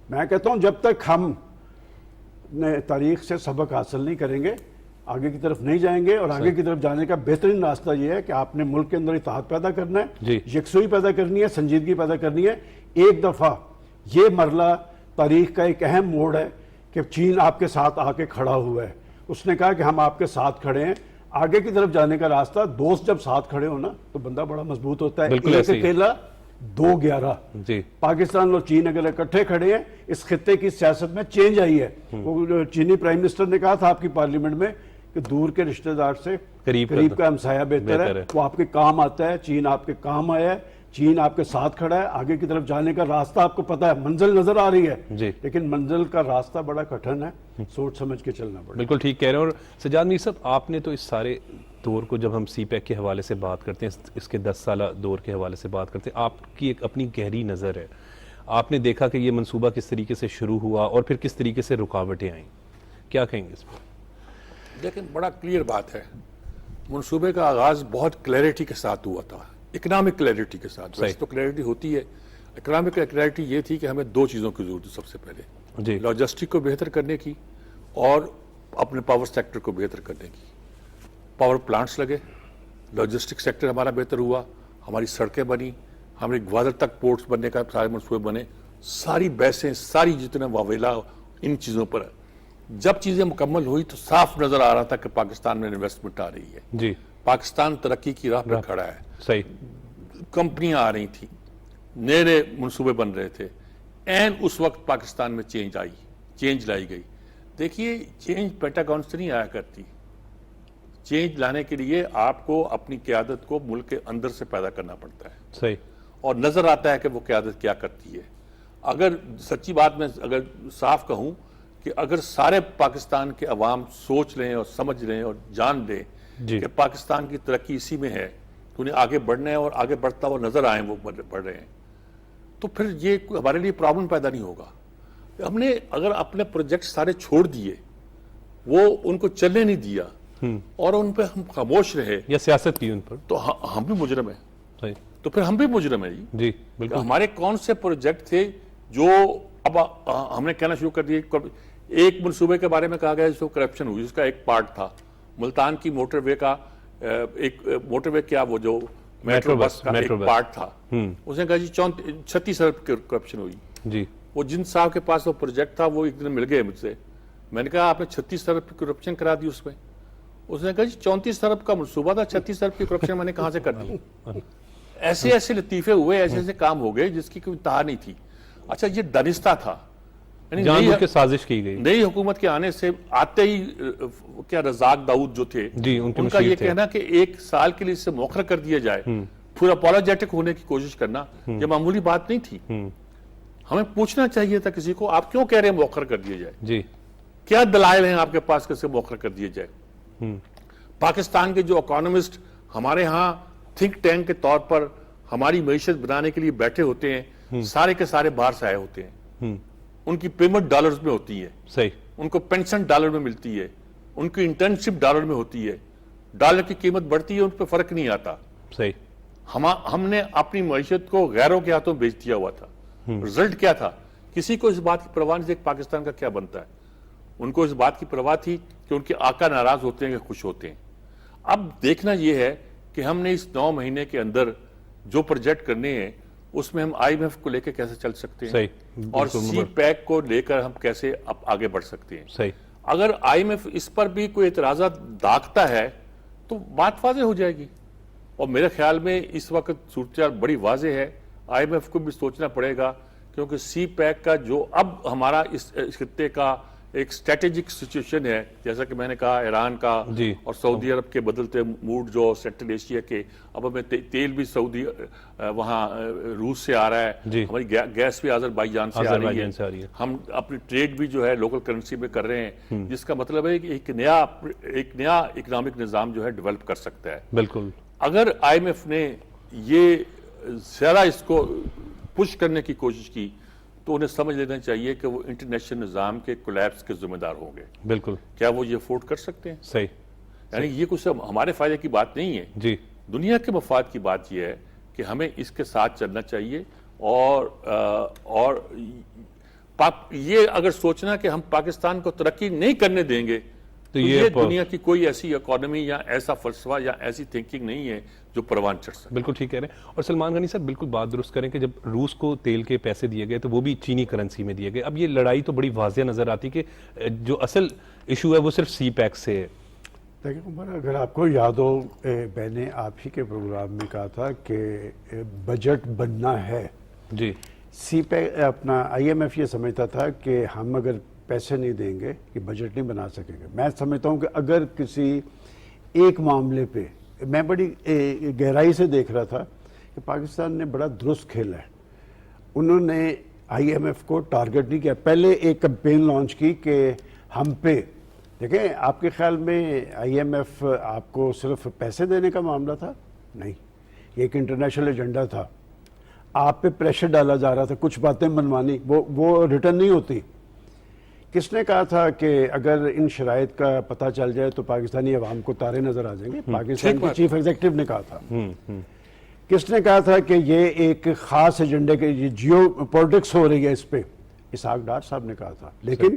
میں کہتا ہوں جب تک ہم تاریخ سے سبق حاصل نہیں کریں گے آگے کی طرف نہیں جائیں گے. اور آگے کی طرف جانے کا بہترین راستہ یہ ہے کہ آپ نے ملک کے اندر اتحاد پیدا کرنا ہے, یکسوئی پیدا کرنی ہے, سنجیدگی پیدا کرنی ہے. ایک دفعہ یہ مرحلہ تاریخ کا ایک اہم موڑ ہے کہ چین آپ کے ساتھ آ کے کھڑا ہوا ہے. اس نے کہا کہ ہم آپ کے ساتھ کھڑے ہیں. آگے کی طرف جانے کا راستہ, دوست جب ساتھ کھڑے ہو نا تو بندہ بڑا مضبوط ہوتا ہے. ایک اکیلا 2-11. پاکستان اور چین اگر اکٹھے کھڑے ہیں, اس خطے کی سیاست میں چینج آئی ہے. وہ چینی پرائم منسٹر نے کہا تھا آپ کی پارلیمنٹ میں کہ دور کے رشتہ دار سے قریب کا ہمسایہ بہتر ہے. وہ آپ کے کام آتا ہے. چین آپ کے کام آیا ہے, چین آپ کے ساتھ کھڑا ہے. آگے کی طرف جانے کا راستہ آپ کو پتا ہے, منزل نظر آ رہی ہے, لیکن منزل کا راستہ بڑا کٹھن ہے, سوچ سمجھ کے چلنا پڑے. بالکل ٹھیک کہہ رہے ہیں. اور سجاد میر صاحب, آپ نے تو اس سارے دور کو, جب ہم سی پیک کے حوالے سے بات کرتے ہیں, اس کے 10 سالہ دور کے حوالے سے بات کرتے ہیں, آپ کی ایک اپنی گہری نظر ہے. آپ نے دیکھا کہ یہ منصوبہ کس طریقے سے شروع ہوا اور پھر کس طریقے سے رکاوٹیں آئیں, کیا کہیں گے اس پر؟ لیکن بڑا کلیئر بات ہے, منصوبے کا آغاز بہت کلیئرٹی کے ساتھ ہوا تھا, اکنامک کلیئرٹی کے ساتھ. ویسے تو کلیئرٹی ہوتی ہے, اکنامک کلیئرٹی یہ تھی کہ ہمیں 2 چیزوں کی ضرورت تھی. سب سے پہلے لاجسٹک کو بہتر کرنے کی اور اپنے پاور سیکٹر کو بہتر کرنے کی. پاور پلانٹس لگے, لاجسٹک سیکٹر ہمارا بہتر ہوا, ہماری سڑکیں بنی, ہمارے گوادر تک پورٹس بننے کا سارے منصوبے بنے. ساری بحثیں, ساری جتنے واویلا ان چیزوں پر, جب چیزیں مکمل ہوئی تو صاف نظر آ رہا تھا کہ پاکستان میں انویسٹمنٹ آ رہی ہے. پاکستان ترقی کی راہ پر کھڑا ہے. کمپنیاں آ رہی تھیں, نئے نئے منصوبے بن رہے تھے. این اس وقت پاکستان میں چینج لائی گئی. دیکھیے, چینج پیٹاگون سے نہیں آیا کرتی. چینج لانے کے لیے آپ کو اپنی قیادت کو ملک کے اندر سے پیدا کرنا پڑتا ہے. اور نظر آتا ہے کہ وہ قیادت کیا کرتی ہے. اگر سچی بات میں اگر صاف کہوں کہ اگر سارے پاکستان کے عوام سوچ لیں اور سمجھ لیں اور جان لیں کہ پاکستان کی ترقی اسی میں ہے, تو انہیں آگے بڑھنا ہے اور آگے بڑھتا ہوا نظر آئیں وہ بڑھ رہے ہیں, تو پھر یہ ہمارے لیے پرابلم پیدا نہیں ہوگا. ہم نے اگر اپنے پروجیکٹ سارے چھوڑ دیے, وہ ان کو چلنے نہیں دیا اور ان پہ ہم خاموش رہے یا سیاست کی ان پر, تو ہم بھی مجرم ہیں. تو پھر ہم بھی مجرم ہیں. جی بالکل. ہمارے کون سے پروجیکٹ تھے جو اب ہم نے کہنا شروع کر دیا. ایک منصوبے کے بارے میں کہا گیا جس کو کرپشن ہوئی, اس کا ایک پارٹ تھا ملتان کی موٹر وے کا, ایک موٹر وے کیا وہ جو میٹرو بس کا ایک پارٹ تھا, اس نے کہا جی 36 ارب کی کرپشن ہوئی جی. وہ جن صاحب کے پاس وہ پروجیکٹ تھا وہ ایک دن مل گئے مجھ سے, میں نے کہا آپ نے 36 ارب کی کرپشن کرا دی اس میں, اس نے کہا جی 34 ارب کا منصوبہ تھا, 36 ارب کی کرپشن میں نے کہاں سے کر دی. ایسے ایسے لطیفے ہوئے, ایسے ایسے کام ہو گئے جس کی کوئی انتہا نہیں تھی. اچھا یہ دانستہ تھا, جان بوجھ کے سازش کی گئی. نئی حکومت کے آنے سے آتے ہی کیا رزاق داؤد جو تھے جی ان کا یہ کہنا کہ 1 سال کے لیے اسے مؤخر کر دیا جائے, پورا اپولوجیٹک ہونے کی کوشش کرنا, یہ معمولی بات نہیں تھی. ہمیں پوچھنا چاہیے تھا کسی کو آپ کیوں کہہ رہے ہیں مؤخر کر دیا جائے, جی کیا دلائل ہیں آپ کے پاس کہ اسے مؤخر کر دیا جائے. پاکستان کے جو اکانومسٹ ہمارے ہاں تھنک ٹینک کے طور پر ہماری معیشت بنانے کے لیے بیٹھے ہوتے ہیں, سارے کے سارے باہر سے آئے ہوتے ہیں. ان کی پیمنٹ ڈالرز میں ہوتی ہے, صحیح, ان کو پینشن ڈالر میں ملتی ہے, ان کی انٹرنشپ ڈالر میں ہوتی ہے, ڈالر کی قیمت بڑھتی ہے, ان پہ فرق نہیں آتا. صحیح. ہم نے اپنی معیشت کو غیروں کے ہاتھوں بیچ دیا ہوا تھا. رزلٹ کیا تھا, کسی کو اس بات کی پرواہ نہیں کہ پاکستان کا کیا بنتا ہے. ان کو اس بات کی پرواہ تھی کہ ان کے آقا ناراض ہوتے ہیں کہ خوش ہوتے ہیں. اب دیکھنا یہ ہے کہ ہم نے اس 9 مہینے کے اندر جو پروجیکٹ کرنے ہیں اس میں ہم آئی ایم ایف کو لے کے کیسے چل سکتے ہیں, اور سی پیک کو لے کر ہم کیسے اب آگے بڑھ سکتے ہیں. صحیح. اگر آئی ایم ایف اس پر بھی کوئی اعتراضات داغتا ہے تو بات واضح ہو جائے گی, اور میرے خیال میں اس وقت صورتحال بڑی واضح ہے. آئی ایم ایف کو بھی سوچنا پڑے گا, کیونکہ سی پیک کا جو اب ہمارا اس خطے کا ایک اسٹریٹجک سچویشن ہے, جیسا کہ میں نے کہا ایران کا اور سعودی عرب کے بدلتے موڈ جو سینٹرل ایشیا کے, اب ہمیں تیل بھی سعودی وہاں روس سے آ رہا ہے, ہماری گیس بھی آذربائیجان سے آ رہی ہے, ہم اپنی ٹریڈ بھی جو ہے لوکل کرنسی میں کر رہے ہیں, جس کا مطلب ہے کہ ایک نیا اکنامک نظام جو ہے ڈیولپ کر سکتا ہے. بالکل. اگر آئی ایم ایف نے یہ زیادہ اس کو پش کرنے کی کوشش کی تو انہیں سمجھ لینا چاہیے کہ وہ انٹرنیشنل نظام کے کولیپس کے ذمہ دار ہوں گے. بالکل. کیا وہ یہ افورڈ کر سکتے ہیں؟ صحیح. یعنی یہ کچھ ہمارے فائدے کی بات نہیں ہے, جی دنیا کے مفاد کی بات یہ ہے کہ ہمیں اس کے ساتھ چلنا چاہیے. اور یہ اگر سوچنا کہ ہم پاکستان کو ترقی نہیں کرنے دیں گے تو یہ دنیا کی کوئی ایسی اکانومی یا ایسا فلسفہ یا ایسی تھنکنگ نہیں ہے جو پروان چڑھ سکے. بالکل ٹھیک کہہ رہے ہیں. اور سلمان غنی صاحب بالکل بات درست کریں کہ جب روس کو تیل کے پیسے دیے گئے تو وہ بھی چینی کرنسی میں دیے گئے. اب یہ لڑائی تو بڑی واضح نظر آتی کہ جو اصل ایشو ہے وہ صرف سی پیک سے ہے. دیکھیں عمر, اگر آپ کو یاد ہو, میں نے آپ ہی کے پروگرام میں کہا تھا کہ بجٹ بننا ہے. جی. سی پیک اپنا آئی ایم ایف یہ سمجھتا تھا کہ ہم اگر پیسے نہیں دیں گے کہ بجٹ نہیں بنا سکیں گے. میں سمجھتا ہوں کہ اگر کسی ایک معاملے پہ میں بڑی گہرائی سے دیکھ رہا تھا کہ پاکستان نے بڑا درست کھیلا ہے. انہوں نے آئی ایم ایف کو ٹارگٹ نہیں کیا. پہلے ایک کمپین لانچ کی کہ ہم پہ, دیکھیں آپ کے خیال میں آئی ایم ایف آپ کو صرف پیسے دینے کا معاملہ تھا؟ نہیں, یہ ایک انٹرنیشنل ایجنڈا تھا. آپ پہ پریشر ڈالا جا رہا تھا, کچھ باتیں منوانی, وہ ریٹرن نہیں ہوتی. کس نے کہا تھا کہ اگر ان شرائط کا پتہ چل جائے تو پاکستانی عوام کو تارے نظر آ جائیں گے؟ پاکستان کے چیف ایگزیکٹو نے کہا تھا. کس نے کہا تھا کہ یہ ایک خاص ایجنڈے کے جیو پولیٹکس ہو رہی ہے اس پہ؟ اسحاق ڈار صاحب نے کہا تھا. لیکن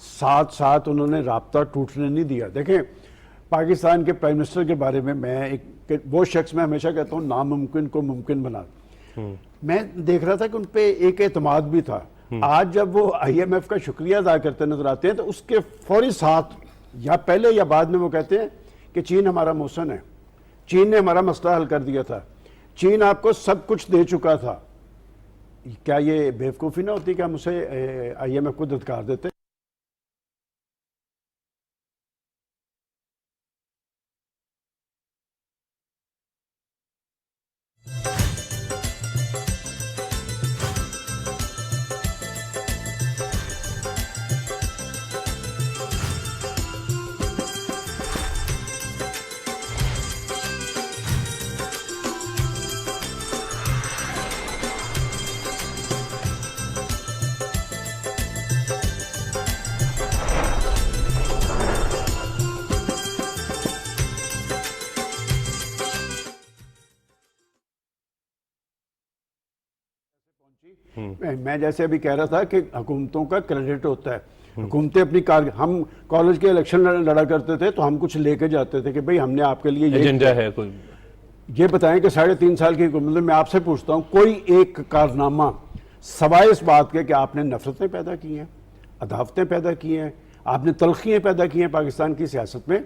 ساتھ ساتھ انہوں نے رابطہ ٹوٹنے نہیں دیا. دیکھیں پاکستان کے پرائم منسٹر کے بارے میں وہ شخص میں ہمیشہ کہتا ہوں ناممکن کو ممکن بنا. میں دیکھ رہا تھا کہ ان پہ ایک اعتماد بھی تھا. آج جب وہ آئی ایم ایف کا شکریہ ادا کرتے نظر آتے ہیں تو اس کے فوری ساتھ یا پہلے یا بعد میں وہ کہتے ہیں کہ چین ہمارا محسن ہے, چین نے ہمارا مسئلہ حل کر دیا تھا, چین آپ کو سب کچھ دے چکا تھا. کیا یہ بیوقوفی نہ ہوتی کہ ہم اسے آئی ایم ایف کو دھتکار دیتے؟ میں جیسے ابھی کہہ رہا تھا کہ حکومتوں کا کریڈٹ ہوتا ہے. حکومتیں اپنی ہم کالج کے الیکشن لڑا کرتے تھے تو ہم کچھ لے کے جاتے تھے کہ بھئی ہم نے آپ کے لیے یہ ایجنڈا ہے کوئی. یہ بتائیں کہ 3.5 سال کی حکومت میں میں آپ سے پوچھتا ہوں کوئی ایک کارنامہ سوائے اس بات کے کہ آپ نے نفرتیں پیدا کی ہیں, عداوتیں پیدا کی ہیں, آپ نے تلخیاں پیدا کی ہیں پاکستان کی سیاست میں,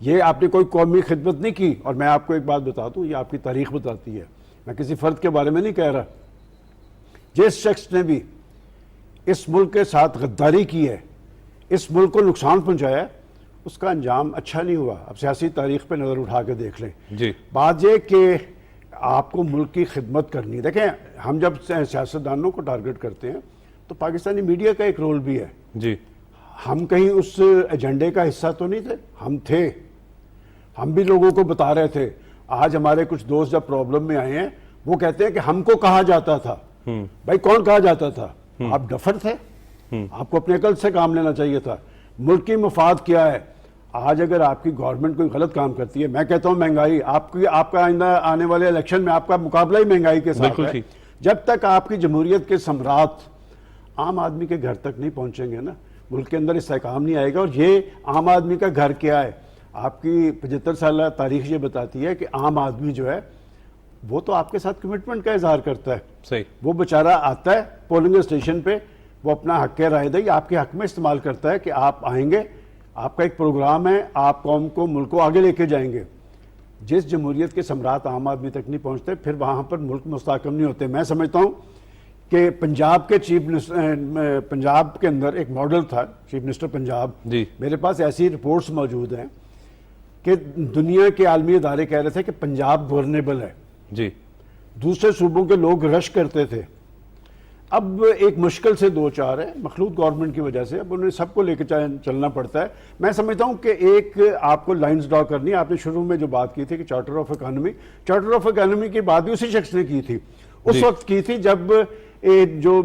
یہ آپ نے کوئی قومی خدمت نہیں کی. اور میں آپ کو ایک بات بتا دوں, یہ آپ کی تاریخ بتاتی ہے, میں کسی فرد کے بارے میں نہیں کہہ رہا. جس شخص نے بھی اس ملک کے ساتھ غداری کی ہے, اس ملک کو نقصان پہنچایا ہے, اس کا انجام اچھا نہیں ہوا. اب سیاسی تاریخ پہ نظر اٹھا کے دیکھ لیں. جی بات یہ کہ آپ کو ملک کی خدمت کرنی ہے. دیکھیں ہم جب سیاستدانوں کو ٹارگٹ کرتے ہیں تو پاکستانی میڈیا کا ایک رول بھی ہے. جی ہم کہیں اس ایجنڈے کا حصہ تو نہیں تھے, ہم تھے, ہم بھی لوگوں کو بتا رہے تھے. آج ہمارے کچھ دوست جب پرابلم میں آئے ہیں وہ کہتے ہیں کہ ہم کو کہا جاتا تھا. بھائی کون کہا جاتا تھا؟ آپ ڈفر تھے, آپ کو اپنے عقل سے کام لینا چاہیے تھا. ملک کی مفاد کیا ہے؟ آج اگر آپ کی گورنمنٹ کوئی غلط کام کرتی ہے, میں کہتا ہوں مہنگائی, آپ کا آئندہ آنے والے الیکشن میں آپ کا مقابلہ ہی مہنگائی کے ساتھ ہے. جب تک آپ کی جمہوریت کے ثمرات عام آدمی کے گھر تک نہیں پہنچیں گے نا, ملک کے اندر استحکام نہیں آئے گا. اور یہ عام آدمی کا گھر کیا ہے؟ آپ کی 75 سالہ تاریخ یہ بتاتی ہے کہ عام آدمی جو ہے وہ تو آپ کے ساتھ کمٹمنٹ کا اظہار کرتا ہے. صحیح. وہ بیچارہ آتا ہے پولنگ اسٹیشن پہ, وہ اپنا حق رائے دہی آپ کے حق میں استعمال کرتا ہے کہ آپ آئیں گے, آپ کا ایک پروگرام ہے, آپ قوم کو ملک کو آگے لے کے جائیں گے. جس جمہوریت کے ثمرات عام آدمی تک نہیں پہنچتے پھر وہاں پر ملک مستحکم نہیں ہوتے. میں سمجھتا ہوں کہ پنجاب کے پنجاب کے اندر ایک ماڈل تھا, چیف منسٹر پنجاب. جی میرے پاس ایسی رپورٹس موجود ہیں کہ دنیا کے عالمی ادارے کہہ رہے تھے کہ پنجاب گورنیبل ہے. جی دوسرے صوبوں کے لوگ رش کرتے تھے. اب ایک مشکل سے 2-4 ہے مخلوط گورنمنٹ کی وجہ سے, اب انہیں سب کو لے کے چلنا پڑتا ہے. میں سمجھتا ہوں کہ ایک آپ کو لائنز ڈرا کرنی ہے. آپ نے شروع میں جو بات کی تھی کہ چارٹر آف اکانومی کی بات بھی اسی شخص نے کی تھی, اس وقت کی تھی جب جو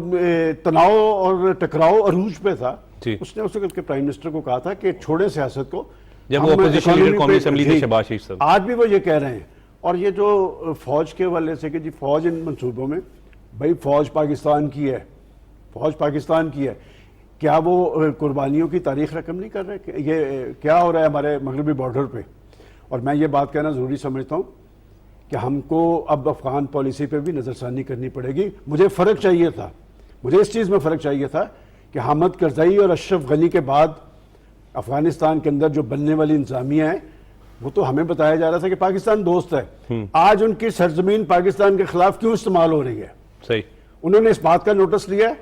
تناؤ اور ٹکراؤ عروج پہ تھا. اس نے اس وقت کے پرائم منسٹر کو کہا تھا کہ چھوڑے سیاست کو, جب وہ اپوزیشن لیڈر قومی اسمبلی تھے شہباز شریف صاحب. آج بھی وہ یہ کہہ رہے ہیں. اور یہ جو فوج کے حوالے سے کہ جی فوج ان منصوبوں میں, بھائی فوج پاکستان کی ہے, فوج پاکستان کی ہے, کیا وہ قربانیوں کی تاریخ رقم نہیں کر رہے؟ یہ کیا ہو رہا ہے ہمارے مغربی بارڈر پہ؟ اور میں یہ بات کہنا ضروری سمجھتا ہوں کہ ہم کو اب افغان پالیسی پہ بھی نظر ثانی کرنی پڑے گی. مجھے فرق چاہیے تھا, مجھے اس چیز میں فرق چاہیے تھا کہ حامد کرزئی اور اشرف غنی کے بعد افغانستان کے اندر جو بننے والی انتظامیہ ہیں وہ تو ہمیں بتایا جا رہا تھا کہ پاکستان دوست ہے. آج ان کی سرزمین پاکستان کے خلاف کیوں استعمال ہو رہی ہے؟ صحیح. انہوں نے اس بات کا نوٹس لیا ہے,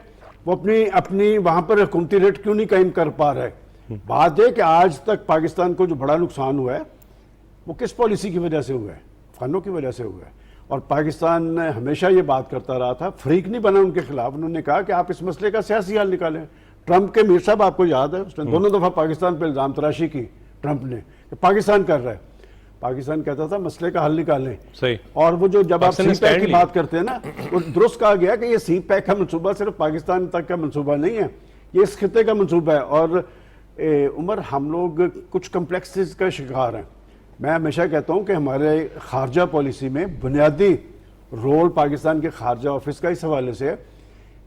وہ اپنی وہاں پر حکومتی ریٹ کیوں نہیں قائم کر پا رہے؟ بات ہے کہ آج تک پاکستان کو جو بڑا نقصان ہوا ہے وہ کس پالیسی کی وجہ سے ہوا ہے؟ افغانوں کی وجہ سے ہوا ہے. اور پاکستان ہمیشہ یہ بات کرتا رہا تھا, فریق نہیں بنا ان کے خلاف. انہوں نے کہا کہ آپ اس مسئلے کا سیاسی حل نکالیں. ٹرمپ کے میر صاحب آپ کو یاد ہے, اس نے دونوں دفعہ پاکستان پہ الزام تراشی کی ٹرمپ نے کہ پاکستان کر رہا ہے. پاکستان کہتا تھا مسئلے کا حل نکالیں. صحیح. اور وہ جو جب آپ سی پیک کی بات کرتے ہیں نا, وہ درست کہا گیا کہ یہ سی پیک کا منصوبہ صرف پاکستان تک کا منصوبہ نہیں ہے, یہ اس خطے کا منصوبہ ہے. اور عمر, ہم لوگ کچھ کمپلیکسز کا شکار ہیں. میں ہمیشہ کہتا ہوں کہ ہمارے خارجہ پالیسی میں بنیادی رول پاکستان کے خارجہ آفس کا اس حوالے سے ہے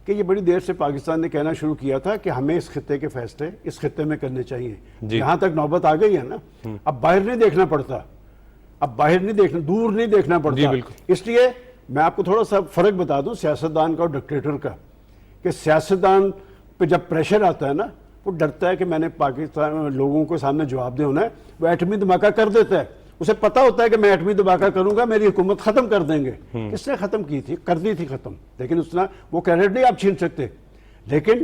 کہ یہ بڑی دیر سے پاکستان نے کہنا شروع کیا تھا کہ ہمیں اس خطے کے فیصلے اس خطے میں کرنے چاہیے. یہاں تک نوبت آ گئی ہے نا, اب باہر نہیں دیکھنا پڑتا, اب باہر نہیں دیکھنا, دور نہیں دیکھنا پڑتا. اس لیے میں آپ کو تھوڑا سا فرق بتا دوں سیاستدان کا اور ڈکٹیٹر کا, کہ سیاستدان پہ جب پریشر آتا ہے نا وہ ڈرتا ہے کہ میں نے پاکستان لوگوں کو سامنے جواب دے ہونا ہے, وہ ایٹمی دھماکہ کر دیتا ہے. اسے پتا ہوتا ہے کہ میں ایٹمی دھماکہ کروں گا میری حکومت ختم کر دیں گے. کس نے ختم کی تھی؟ کر دی تھی ختم, لیکن اس نے وہ کریڈٹ نہیں آپ چھین سکتے. لیکن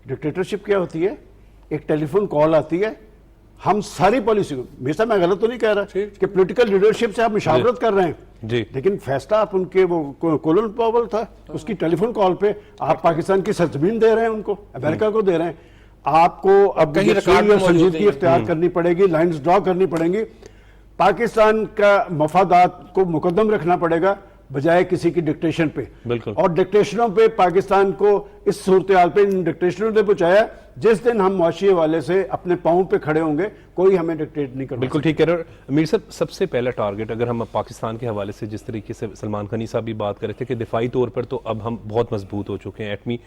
ڈکٹیٹرشپ کیا ہوتی ہے؟ ایک ٹیلی فون کال آتی ہے, ہم ساری پالیسی کو, میرا میں غلط تو نہیں کہہ رہا کہ پولیٹیکل لیڈرشپ سے آپ مشاورت کر رہے ہیں, لیکن فیصلہ آپ ان کے, وہ کولن پاول تھا, اس کی ٹیلی فون کال پہ آپ پاکستان کی سرزمین دے رہے ہیں ان کو, امریکہ کو دے رہے ہیں. آپ کو اب سنجیدگی اختیار کرنی پڑے گی, لائنز ڈرا کرنی پڑیں گی, پاکستان کا مفادات کو مقدم رکھنا پڑے گا. بجائے کسی کی ڈکٹیشن پہ. بالکل. اور ڈکٹیشنوں پہ پاکستان کو اس صورتحال پہ ان ڈکٹیشنوں نے پہنچایا. جس دن ہم معاشی حوالے سے اپنے پاؤں پہ کھڑے ہوں گے کوئی ہمیں ڈکٹیٹ نہیں کرے. بالکل ٹھیک ہے. اور امیر صاحب سب سے پہلا ٹارگٹ اگر ہم پاکستان کے حوالے سے جس طریقے سے سلمان غنی صاحب بھی بات کر رہے تھے کہ دفاعی طور پر تو اب ہم بہت مضبوط ہو چکے ہیں, ایٹمی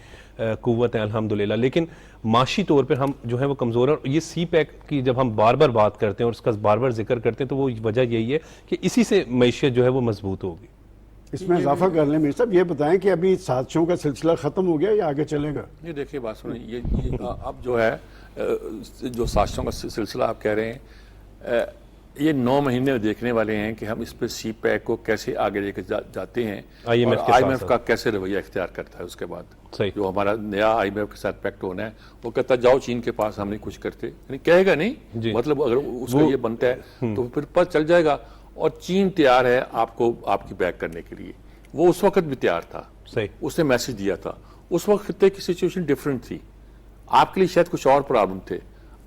قوت ہیں الحمدللہ, لیکن معاشی طور پر ہم جو ہے وہ کمزور ہیں. اور یہ سی پیک کی جب ہم بار بار بات کرتے ہیں اور اس کا بار بار ذکر کرتے ہیں تو وہ وجہ یہی ہے کہ اسی سے معیشت جو ہے وہ مضبوط ہوگی. اس میں اضافہ کر لیں میر صاحب, یہ بتائیں کہ ابھی سازشوں کا سلسلہ ختم ہو گیا یا آگے چلے گا؟ یہ دیکھیے بات سنیں, یہ اب جو ہے جو سازشوں کا سلسلہ آپ کہہ رہے ہیں, یہ 9 مہینے دیکھنے والے ہیں کہ ہم اس پہ سی پیک کو کیسے آگے لے کے جاتے ہیں, آئی ایم ایف کا کیسے رویہ اختیار کرتا ہے. اس کے بعد جو ہمارا نیا آئی ایم ایف کے ساتھ پیکٹ ہونا ہے وہ کہتا جاؤ چین کے پاس, ہم نہیں کچھ کرتے, یعنی کہے گا نہیں, مطلب اگر اس کا یہ بنتا ہے تو پھر پتہ چل جائے گا. اور چین تیار ہے آپ کو آپ کی بیک کرنے کے لیے, وہ اس وقت بھی تیار تھا, اس نے میسج دیا تھا. اس وقت خطے کی سچویشن ڈیفرنٹ تھی, آپ کے لیے شاید کچھ اور پرابلم تھے.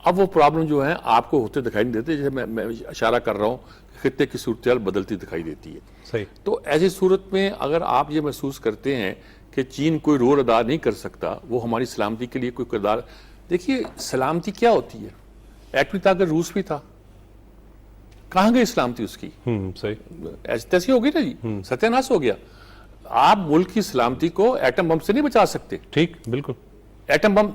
اب وہ پرابلم جو ہیں آپ کو ہوتے دکھائی نہیں دیتے, جیسے میں اشارہ کر رہا ہوں خطے کی صورتحال بدلتی دکھائی دیتی ہے. تو ایسی صورت میں اگر آپ یہ محسوس کرتے ہیں کہ چین کوئی رول ادا نہیں کر سکتا, وہ ہماری سلامتی کے لیے کوئی کردار, دیکھیے سلامتی کیا ہوتی ہے, ایٹمی طاقت روس بھی تھا, کہاں گئی سلامتی اس کی؟ ایسی تیسی ہو گئی نا جی, ستیہ ناش ہو گیا. آپ ملک کی سلامتی کو ایٹم بم سے نہیں بچا سکتے. ٹھیک, بالکل. ایٹم بم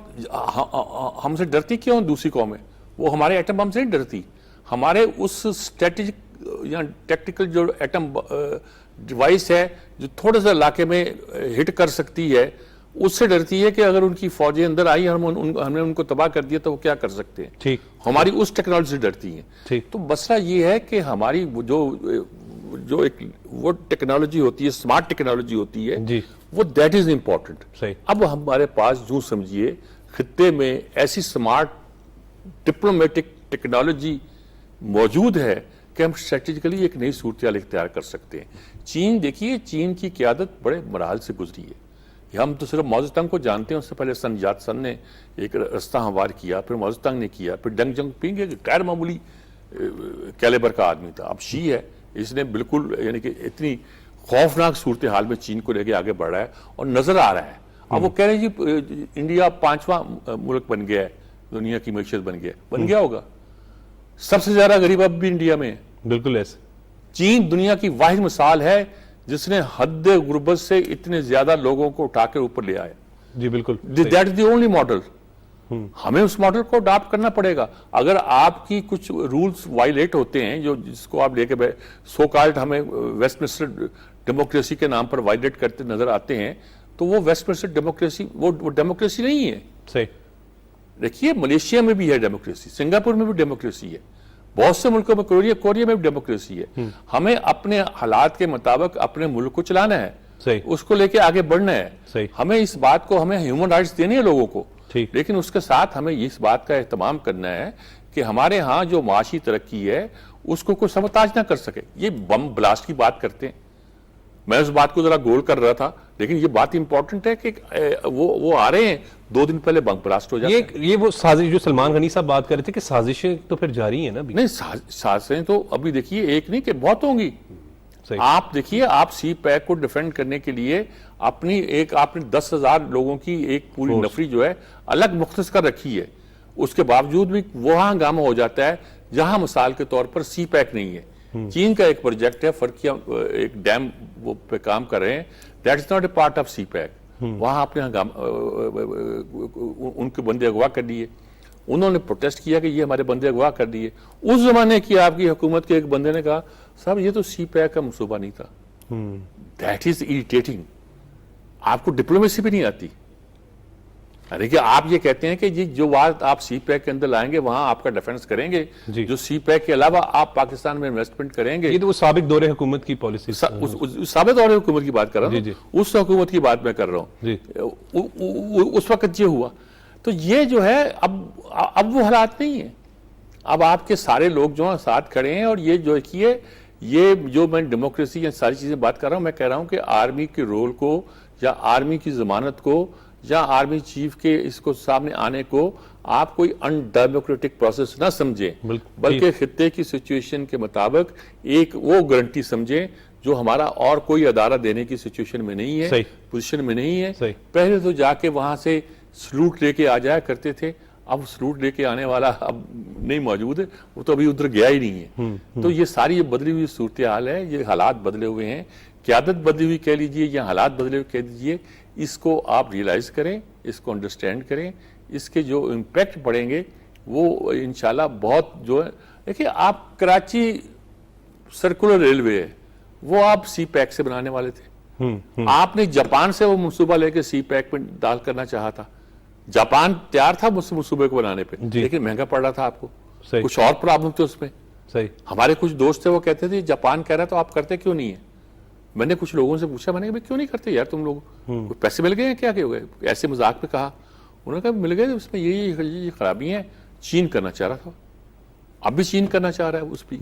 ہم سے ڈرتی کیوں دوسری قومیں؟ وہ ہمارے ایٹم بم سے نہیں ڈرتی, ہمارے اس اسٹریٹجک یا ٹیکٹیکل جو ایٹم ڈیوائس ہے جو تھوڑے سے علاقے میں ہٹ کر سکتی ہے, اس سے ڈرتی ہے کہ اگر ان کی فوجیں اندر آئی ہم نے ان کو تباہ کر دیا تو وہ کیا کر سکتے ہیں. ٹھیک, ہماری اس ٹیکنالوجی سے ڈرتی ہیں. تو مسئلہ یہ ہے کہ ہماری جو ایک وہ ٹیکنالوجی ہوتی ہے, اسمارٹ ٹیکنالوجی ہوتی ہے, وہ دیٹ از امپورٹنٹ. اب ہمارے پاس جو سمجھیے خطے میں ایسی اسمارٹ ڈپلومیٹک ٹیکنالوجی موجود ہے کہ ہم اسٹریٹجیکلی ایک نئی صورتحال اختیار کر سکتے ہیں. چین دیکھیے, چین کی قیادت بڑے مراحل سے گزری ہے. ہم تو صرف موزتنگ کو جانتے ہیں, اس سے پہلے سن یات سن نے ایک رستہ ہموار کیا, پھر موزتنگ نے کیا, پھر ڈنگ جنگ پینگ ایک غیر معمولی کیلیبر کا آدمی تھا, اب شی ہے, اس نے بالکل یعنی کہ اتنی خوفناک صورتحال میں چین کو لے کے آگے بڑھ رہا ہے اور نظر آ رہا ہے. اب وہ کہہ رہے ہیں جی انڈیا 5واں ملک بن گیا ہے, دنیا کی معیشت بن گیا ہوگا, سب سے زیادہ غریب اب بھی انڈیا میں ہے. بالکل ایسے چین دنیا کی واحد مثال ہے جس نے حد غربت سے اتنے زیادہ لوگوں کو اٹھا کے اوپر لے آیا. جی بالکل, that is the only model. ہمیں اس ماڈل کو اڈاپٹ کرنا پڑے گا. اگر آپ کی کچھ رولز وائلیٹ ہوتے ہیں جو جس کو آپ لے کے سو کالڈ ہمیں ویسٹ منسٹر ڈیموکریسی کے نام پر وائلیٹ کرتے نظر آتے ہیں, تو وہ ویسٹ منسٹر ڈیموکریسی وہ ڈیموکریسی نہیں ہے. صحیح, دیکھیے ملیشیا میں بھی ہے ڈیموکریسی, سنگاپور میں بھی ڈیموکریسی ہے, بہت سے ملکوں میں کوریا میں بھی ڈیموکریسی ہے. ہمیں اپنے حالات کے مطابق اپنے ملک کو چلانا ہے, اس کو لے کے آگے بڑھنا ہے. ہمیں اس بات کو ہمیں ہیومن رائٹس دینے ہیں لوگوں کو, لیکن اس کے ساتھ ہمیں اس بات کا اہتمام کرنا ہے کہ ہمارے ہاں جو معاشی ترقی ہے اس کو کوئی سبوتاج نہ کر سکے. یہ بم بلاسٹ کی بات کرتے ہیں, میں اس بات کو ذرا گول کر رہا تھا, لیکن یہ بات امپورٹنٹ ہے کہ وہ آ رہے ہیں 2 دن پہلے بم بلاسٹ ہو جاتا ہے. یہ وہ سازش جو سلمان غنی صاحب بات کر رہے تھے کہ سازشیں تو پھر جاری ہیں نا. نہیں, سازشیں تو ابھی دیکھیے ایک نہیں کہ بہت ہوں گی. آپ دیکھیے, آپ سی پیک کو ڈیفینڈ کرنے کے لیے آپ نے 10,000 لوگوں کی ایک پوری نفری جو ہے الگ مختص کر رکھی ہے, اس کے باوجود بھی وہاں ہنگامہ ہو جاتا ہے جہاں مثال کے طور پر سی پیک نہیں ہے. چین کا ایک پروجیکٹ ہے فرقیہ, ایک ڈیم وہ پہ کام کر رہے ہیں, that is not a part of CPEC. وہاں آپ نے ان کے بندے اغوا کر دیے, انہوں نے پروٹیسٹ کیا کہ یہ ہمارے بندے اغوا کر دیے. اس زمانے کی آپ کی حکومت کے ایک بندے نے کہا صاحب یہ تو سی پیک کا منصوبہ نہیں تھا. That is irritating. آپ کو ڈپلومیسی بھی نہیں آتی. کہ آپ یہ کہتے ہیں کہ جو بات آپ سی پیک کے اندر لائیں گے وہاں آپ کا ڈیفنس کریں گے, جو سی پیک کے علاوہ آپ پاکستان میں انویسٹمنٹ کریں گے. یہ تو وہ سابق دور حکومت کی پالیسی, سابق دور حکومت کی بات کر رہا ہوں, اس حکومت کی بات میں کر رہا ہوں. اس وقت یہ ہوا, تو یہ جو ہے اب وہ حالات نہیں ہیں. اب آپ کے سارے لوگ جو ساتھ کھڑے ہیں, اور یہ جو کیے, یہ جو میں ڈیموکریسی یا ساری چیزیں بات کر رہا ہوں, میں کہہ رہا ہوں کہ آرمی کے رول کو یا آرمی کی ضمانت کو یا آرمی چیف کے اس کو سامنے آنے کو آپ کوئی ان ڈیموکریٹک پروسیس نہ سمجھیں, بلکہ خطے کی سچویشن کے مطابق ایک وہ گارنٹی سمجھیں جو ہمارا اور کوئی ادارہ دینے کی سچویشن میں نہیں ہے, صحیح. پوزیشن میں نہیں ہے. صحیح. پہلے تو جا کے وہاں سے سلوٹ لے کے آ جایا کرتے تھے, اب سلوٹ لے کے آنے والا اب نہیں موجود ہے, وہ تو ابھی ادھر گیا ہی نہیں ہے. تو یہ ساری بدلی ہوئی صورتحال ہے, یہ حالات بدلے ہوئے ہیں, قیادت بدلی ہوئی کہہ لیجئے یا حالات بدلے ہوئے کہہ دیجئے, اس کو آپ ریئلائز کریں, اس کو انڈرسٹینڈ کریں, اس کے جو امپیکٹ پڑیں گے وہ انشاءاللہ بہت جو ہے. دیکھیں آپ کراچی سرکولر ریلوے ہے, وہ آپ سی پیک سے بنانے والے تھے. آپ نے جاپان سے وہ منصوبہ لے کے سی پیک میں ڈال کرنا چاہا تھا, جاپان تیار تھا منصوبے کو بنانے پہ, لیکن مہنگا پڑ رہا تھا آپ کو, کچھ اور پرابلم تھے اس میں. صحیح. ہمارے کچھ دوست تھے وہ کہتے تھے جاپان کہہ رہا تو آپ کرتے کیوں نہیں ہے. میں نے کچھ لوگوں سے پوچھا, میں نے کہا کیوں نہیں کرتے یار تم لوگ, پیسے مل گئے ہیں کیا کہ ہو گئے, ایسے مذاق پہ کہا. انہوں نے کہا مل گئے, اس میں یہ خرابی ہیں. چین کرنا چاہ رہا تھا, اب بھی چین کرنا چاہ رہا ہے, اس بھی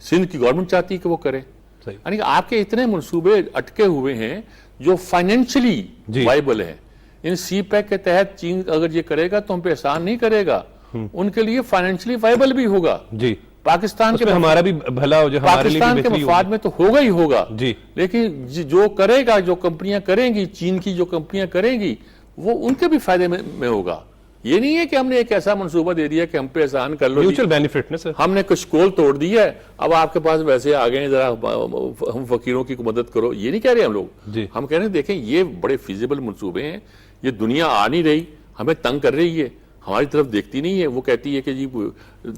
سندھ کی گورنمنٹ چاہتی ہے کہ وہ کرے. یعنی کہ آپ کے اتنے منصوبے اٹکے ہوئے ہیں جو فائنینشلی وائبل ہیں. ان سی پیک کے تحت چین اگر یہ کرے گا تو ہم پہ احسان نہیں کرے گا, ان کے لیے فائنینشلی وائبل بھی ہوگا. جی, پاکستان کے ہمارا بھی بھلا ہو, جو ہمارے لیے پاکستان کے مفاد میں تو ہوگا ہی ہوگا. جی, لیکن جو کرے گا, جو کمپنیاں کریں گی, چین کی جو کمپنیاں کریں گی, وہ ان کے بھی فائدے میں ہوگا. یہ نہیں ہے کہ ہم نے ایک ایسا منصوبہ دے دیا کہ ہم پہ احسان کر لو, میوچل بینیفٹ نا سر, ہم نے کچھ کول توڑ دیا ہے, اب آپ کے پاس ویسے آ گئے ہیں, ذرا ہم فقیروں کی مدد کرو. یہ نہیں کہہ رہے ہم لوگ. ہم کہہ رہے ہیں دیکھیں یہ بڑے فیزیبل منصوبے ہیں, یہ دنیا آ نہیں رہی, ہمیں تنگ کر رہی ہے, ہماری طرف دیکھتی نہیں ہے. وہ کہتی ہے کہ جی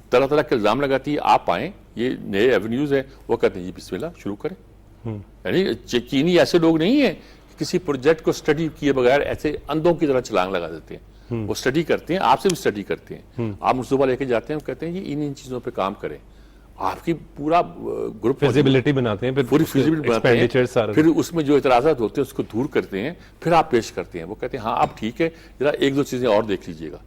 طرح طرح کے الزام لگاتی ہے, آپ آئیں, یہ نئے ایونیوز ہیں. وہ کہتے ہیں جی بسم اللہ شروع کریں. یعنی چینی ایسے لوگ نہیں ہیں کہ کسی پروجیکٹ کو اسٹڈی کیے بغیر ایسے اندھوں کی طرح چھلانگ لگا دیتے ہیں. وہ اسٹڈی کرتے ہیں, آپ سے بھی اسٹڈی کرتے ہیں, آپ منصوبہ لے کے جاتے ہیں, وہ کہتے ہیں جی ان چیزوں پہ کام کریں. آپ کی پورا گروپ فیزیبلٹی بناتے ہیں, پوری فیزیبلٹی بناتے ہیں, پھر اس میں جو اعتراضات ہوتے ہیں اس کو دور کرتے ہیں, پھر آپ پیش کرتے ہیں. وہ کہتے ہیں ہاں آپ ٹھیک ہے, ذرا ایک دو چیزیں اور دیکھ لیجئے گا.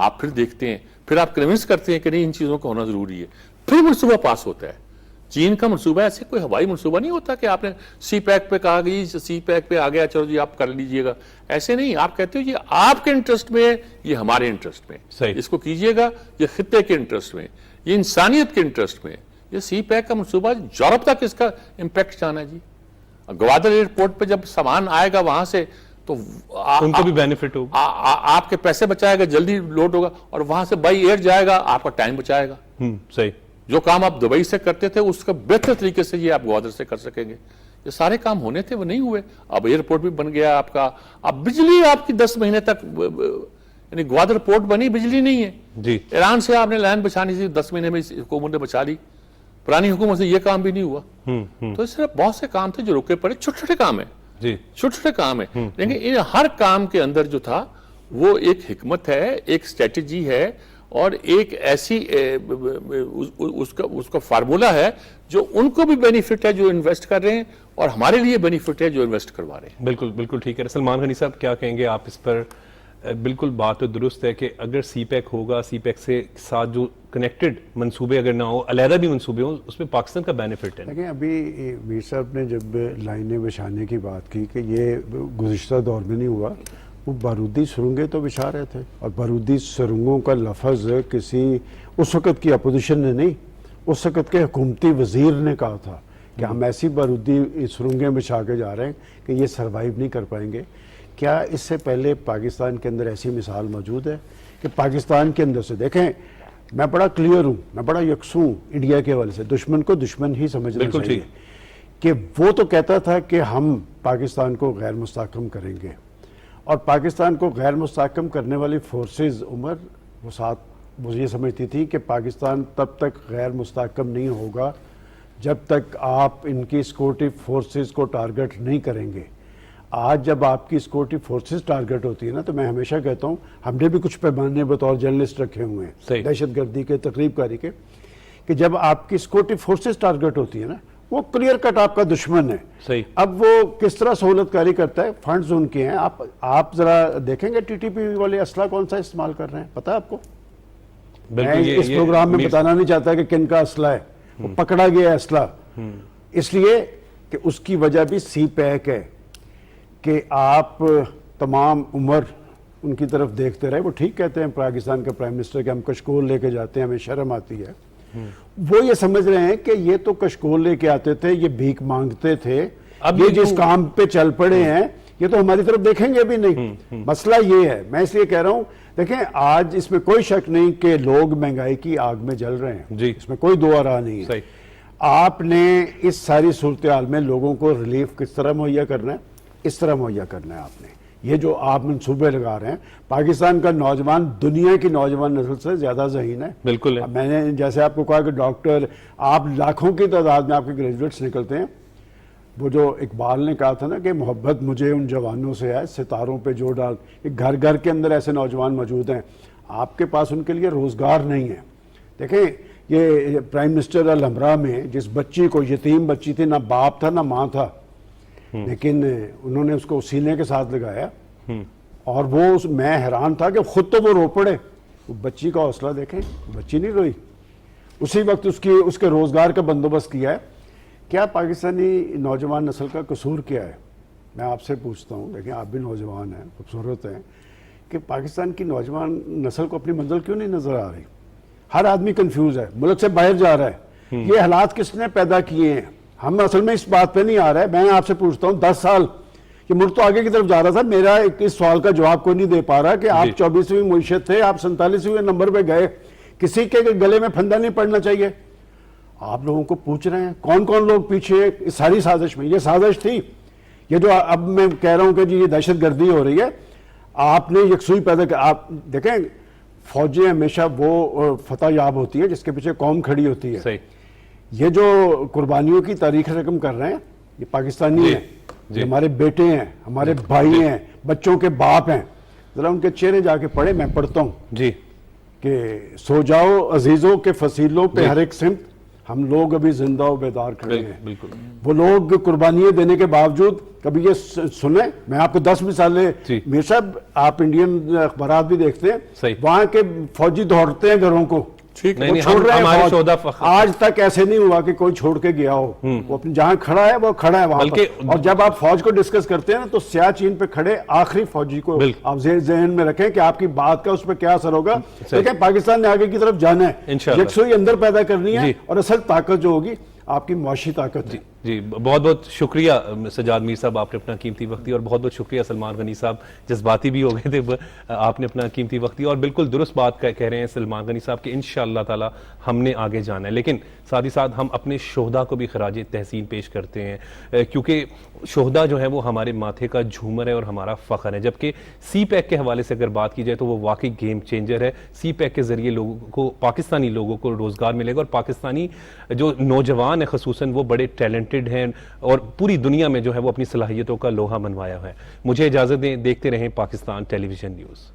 آپ پھر دیکھتے ہیں, پھر آپ کنونس کرتے ہیں کہ نہیں ان چیزوں کا ہونا ضروری ہے, پھر منصوبہ پاس ہوتا ہے. چین کا منصوبہ ایسے کوئی ہوائی منصوبہ نہیں ہوتا کہ آپ نے سی پیک پہ کہا گئی, سی پیک پہ آ گیا, چلو جی آپ کر لیجئے گا. ایسے نہیں, آپ کہتے ہو یہ آپ کے انٹرسٹ میں ہے, یہ ہمارے انٹرسٹ میں ہے, اس کو کیجئے گا, یہ خطے کے انٹرسٹ میں, یہ انسانیت کے انٹرسٹ میں. یہ سی پیک کا منصوبہ یورپ تک اس کا امپیکٹ جانا ہے. جی گوادر ایئرپورٹ پہ جب سامان آئے گا وہاں سے تو ان کو بھی بینیفٹ ہوگا, آپ کے پیسے بچائے گا, جلدی لوڈ ہوگا, اور وہاں سے بائی ایئر جائے گا, آپ کا ٹائم بچائے گا. صحیح. جو کام آپ دبئی سے کرتے تھے اس کا بہتر طریقے سے یہ آپ گوادر سے کر سکیں گے. یہ سارے کام ہونے تھے, وہ نہیں ہوئے. اب ایئرپورٹ بھی بن گیا آپ کا, اب بجلی آپ کی 10 مہینے تک, یعنی گوادر پورٹ بنی, بجلی نہیں ہے. جی, ایران سے آپ نے لائن بچانی تھی, 10 مہینے میں حکومت نے بچا لی. پرانی حکومت سے یہ کام بھی نہیں ہوا. تو اس طرح بہت سے کام تھے جو رکے پڑے, چھوٹے چھوٹے کام ہیں. جی, چھوٹے چھوٹے کام ہیں, لیکن ان ہر کام کے اندر جو تھا وہ ایک حکمت ہے, ایک اسٹریٹجی ہے, اور ایک ایسی اس کا فارمولا ہے جو ان کو بھی بینیفٹ ہے جو انویسٹ کر رہے ہیں, اور ہمارے لیے بینیفٹ ہے جو انویسٹ کروا رہے ہیں. بالکل بالکل ٹھیک ہے. سلمان غنی صاحب کیا کہیں گے آپ اس پر؟ بالکل بات تو درست ہے کہ اگر سی پیک ہوگا, سی پیک سے ساتھ جو کنیکٹڈ منصوبے اگر نہ ہو, علیحدہ بھی منصوبے ہوں, اس میں پاکستان کا بینیفٹ ہے. دیکھیں ابھی میر صاحب نے جب لائنیں بچھانے کی بات کی کہ یہ گزشتہ دور میں نہیں ہوا, وہ بارودی سرنگیں تو بچھا رہے تھے, اور بارودی سرنگوں کا لفظ کسی اس وقت کی اپوزیشن نے نہیں, اس وقت کے حکومتی وزیر نے کہا تھا کہ ہم ایسی بارودی سرنگیں بچھا کے جا رہے ہیں کہ یہ سروائیو نہیں کر پائیں گے. کیا اس سے پہلے پاکستان کے اندر ایسی مثال موجود ہے کہ پاکستان کے اندر سے دیکھیں, میں بڑا کلیئر ہوں, میں بڑا یکسوں ہوں انڈیا کے حوالے سے, دشمن کو دشمن ہی سمجھنا چاہیے, کہ وہ تو کہتا تھا کہ ہم پاکستان کو غیر مستحکم کریں گے, اور پاکستان کو غیر مستحکم کرنے والی فورسز عمر وہ یہ سمجھتی تھی کہ پاکستان تب تک غیر مستحکم نہیں ہوگا جب تک آپ ان کی سیکورٹی فورسز کو ٹارگٹ نہیں کریں گے. آج جب آپ کی سیکورٹی فورسز ٹارگٹ ہوتی ہے نا, تو میں ہمیشہ کہتا ہوں, ہم نے بھی کچھ پیمانے بطور جرنلسٹ رکھے ہوئے ہیں دہشت گردی کے, تقریب کاری کے, کہ جب آپ کی سیکورٹی فورسز ٹارگٹ ہوتی ہے نا, وہ کلیئر کٹ آپ کا دشمن ہے. اب وہ کس طرح سہولت کاری کرتا ہے, فنڈز ان کے ہیں. آپ ذرا دیکھیں گے ٹی ٹی پی والے اسلحہ کون سا استعمال کر رہے ہیں, پتہ ہے آپ کو؟ میں اس پروگرام میں بتانا نہیں چاہتا کہ کن کا اسلحہ ہے, وہ پکڑا گیا ہے اسلحہ, اس لیے کہ اس کی وجہ بھی سی پیک ہے کہ آپ تمام عمر ان کی طرف دیکھتے رہے. وہ ٹھیک کہتے ہیں پاکستان کے پرائم منسٹر کہ ہم کشکول لے کے جاتے ہیں, ہمیں شرم آتی ہے, وہ یہ سمجھ رہے ہیں کہ یہ تو کشکول لے کے آتے تھے, یہ بھیک مانگتے تھے, اب یہ یہ جس کام پہ چل پڑے ہیں یہ تو ہماری طرف دیکھیں گے بھی نہیں. مسئلہ یہ ہے, میں اس لیے کہہ رہا ہوں, دیکھیں آج اس میں کوئی شک نہیں کہ لوگ مہنگائی کی آگ میں جل رہے ہیں, جی اس میں کوئی دو راہ نہیں ہے. صحیح. آپ نے اس ساری صورتحال میں لوگوں کو ریلیف کس طرح مہیا کرنا ہے, اس طرح مہیا کرنا ہے آپ نے. یہ جو آپ منصوبے لگا رہے ہیں, پاکستان کا نوجوان دنیا کی نوجوان نسل سے زیادہ ذہین ہے. بالکل ہے. میں نے جیسے آپ کو کہا کہ ڈاکٹر, آپ لاکھوں کی تعداد میں آپ کے گریجویٹس نکلتے ہیں. وہ جو اقبال نے کہا تھا نا کہ محبت مجھے ان جوانوں سے ہے ستاروں پہ جو ڈال, گھر گھر کے اندر ایسے نوجوان موجود ہیں, آپ کے پاس ان کے لیے روزگار نہیں ہے. دیکھیں یہ پرائم منسٹر الحمرا میں جس بچی کو, یتیم بچی تھی, نہ باپ تھا نہ ماں تھا, لیکن انہوں نے اس کو سینے کے ساتھ لگایا, اور وہ میں حیران تھا کہ خود تو وہ رو پڑے, وہ بچی کا حوصلہ دیکھیں, بچی نہیں روئی. اسی وقت اس کے روزگار کا بندوبست کیا ہے. کیا پاکستانی نوجوان نسل کا قصور کیا ہے؟ میں آپ سے پوچھتا ہوں. دیکھیں آپ بھی نوجوان ہیں, خوبصورت ہیں, کہ پاکستان کی نوجوان نسل کو اپنی منزل کیوں نہیں نظر آ رہی؟ ہر آدمی کنفیوز ہے, ملک سے باہر جا رہا ہے. یہ حالات کس نے پیدا کیے ہیں؟ ہم اصل میں اس بات پہ نہیں آ رہا ہے. میں آپ سے پوچھتا ہوں, 10 سال یہ ملک تو آگے کی طرف جا رہا تھا, میرا اس سوال کا جواب کوئی نہیں دے پا رہا کہ آپ 24ویں معیشت تھے, آپ 47ویں نمبر پہ گئے, کسی کے گلے میں پھندا نہیں پڑنا چاہیے. آپ لوگوں کو پوچھ رہے ہیں کون کون لوگ پیچھے اس ساری سازش میں. یہ سازش تھی, یہ جو اب میں کہہ رہا ہوں کہ جی یہ دہشت گردی ہو رہی ہے, آپ نے یکسوئی پیدا کر. آپ دیکھیں فوجیں ہمیشہ وہ فتح یاب ہوتی ہیں جس کے پیچھے قوم کھڑی ہوتی ہے. صحیح. یہ جو قربانیوں کی تاریخ رقم کر رہے ہیں یہ پاکستانی ہیں, یہ ہمارے بیٹے ہیں, ہمارے بھائی ہیں, بچوں کے باپ ہیں. ذرا ان کے چہرے جا کے پڑھے, میں پڑھتا ہوں جی کہ سو جاؤ عزیزوں کے فصیلوں پہ ہر ایک سمت, ہم لوگ ابھی زندہ و بیدار کھڑے ہیں. بالکل. وہ لوگ قربانیاں دینے کے باوجود کبھی یہ سنیں, میں آپ کو 10 مثالیں, میر صاحب آپ انڈین اخبارات بھی دیکھتے ہیں, وہاں کے فوجی دوڑتے ہیں گھروں کو, نہیں چھوڑ رہے ہیں فوج. فخر آج تک ایسے نہیں ہوا کہ کوئی چھوڑ کے گیا ہو, وہ اپنے جہاں کھڑا ہے وہ کھڑا ہے وہاں پر. اور جب آپ فوج کو ڈسکس کرتے ہیں تو سیاہ چین پہ کھڑے آخری فوجی کو آپ ذہن میں رکھیں کہ آپ کی بات کا اس پہ کیا اثر ہوگا. دیکھیں پاکستان نے آگے کی طرف جانا ہے, یکسوئی اندر پیدا کرنی ہے, اور اصل طاقت جو ہوگی آپ کی معاشی طاقت ہے. جی بہت بہت شکریہ سجاد میر صاحب, آپ نے اپنا قیمتی وقت دیا, اور بہت بہت شکریہ سلمان غنی صاحب, جذباتی بھی ہو گئے تھے, آپ نے اپنا قیمتی وقت دیا, اور بالکل درست بات کہہ رہے ہیں سلمان غنی صاحب کہ انشاءاللہ تعالی ہم نے آگے جانا ہے. لیکن ساتھ ہی ساتھ ہم اپنے شہداء کو بھی خراج تحسین پیش کرتے ہیں, کیونکہ شہداء جو ہے وہ ہمارے ماتھے کا جھومر ہے اور ہمارا فخر ہے. جبکہ سی پیک کے حوالے سے اگر بات کی جائے تو وہ واقعی گیم چینجر ہے. سی پیک کے ذریعے لوگوں کو, پاکستانی لوگوں کو روزگار ملے گا, اور پاکستانی جو نوجوان ہیں خصوصاً وہ بڑے ٹیلنٹڈ ہیں, اور پوری دنیا میں جو ہے وہ اپنی صلاحیتوں کا لوہا منوایا ہے. مجھے اجازت دیں, دیکھتے رہیں پاکستان ٹیلی ویژن نیوز.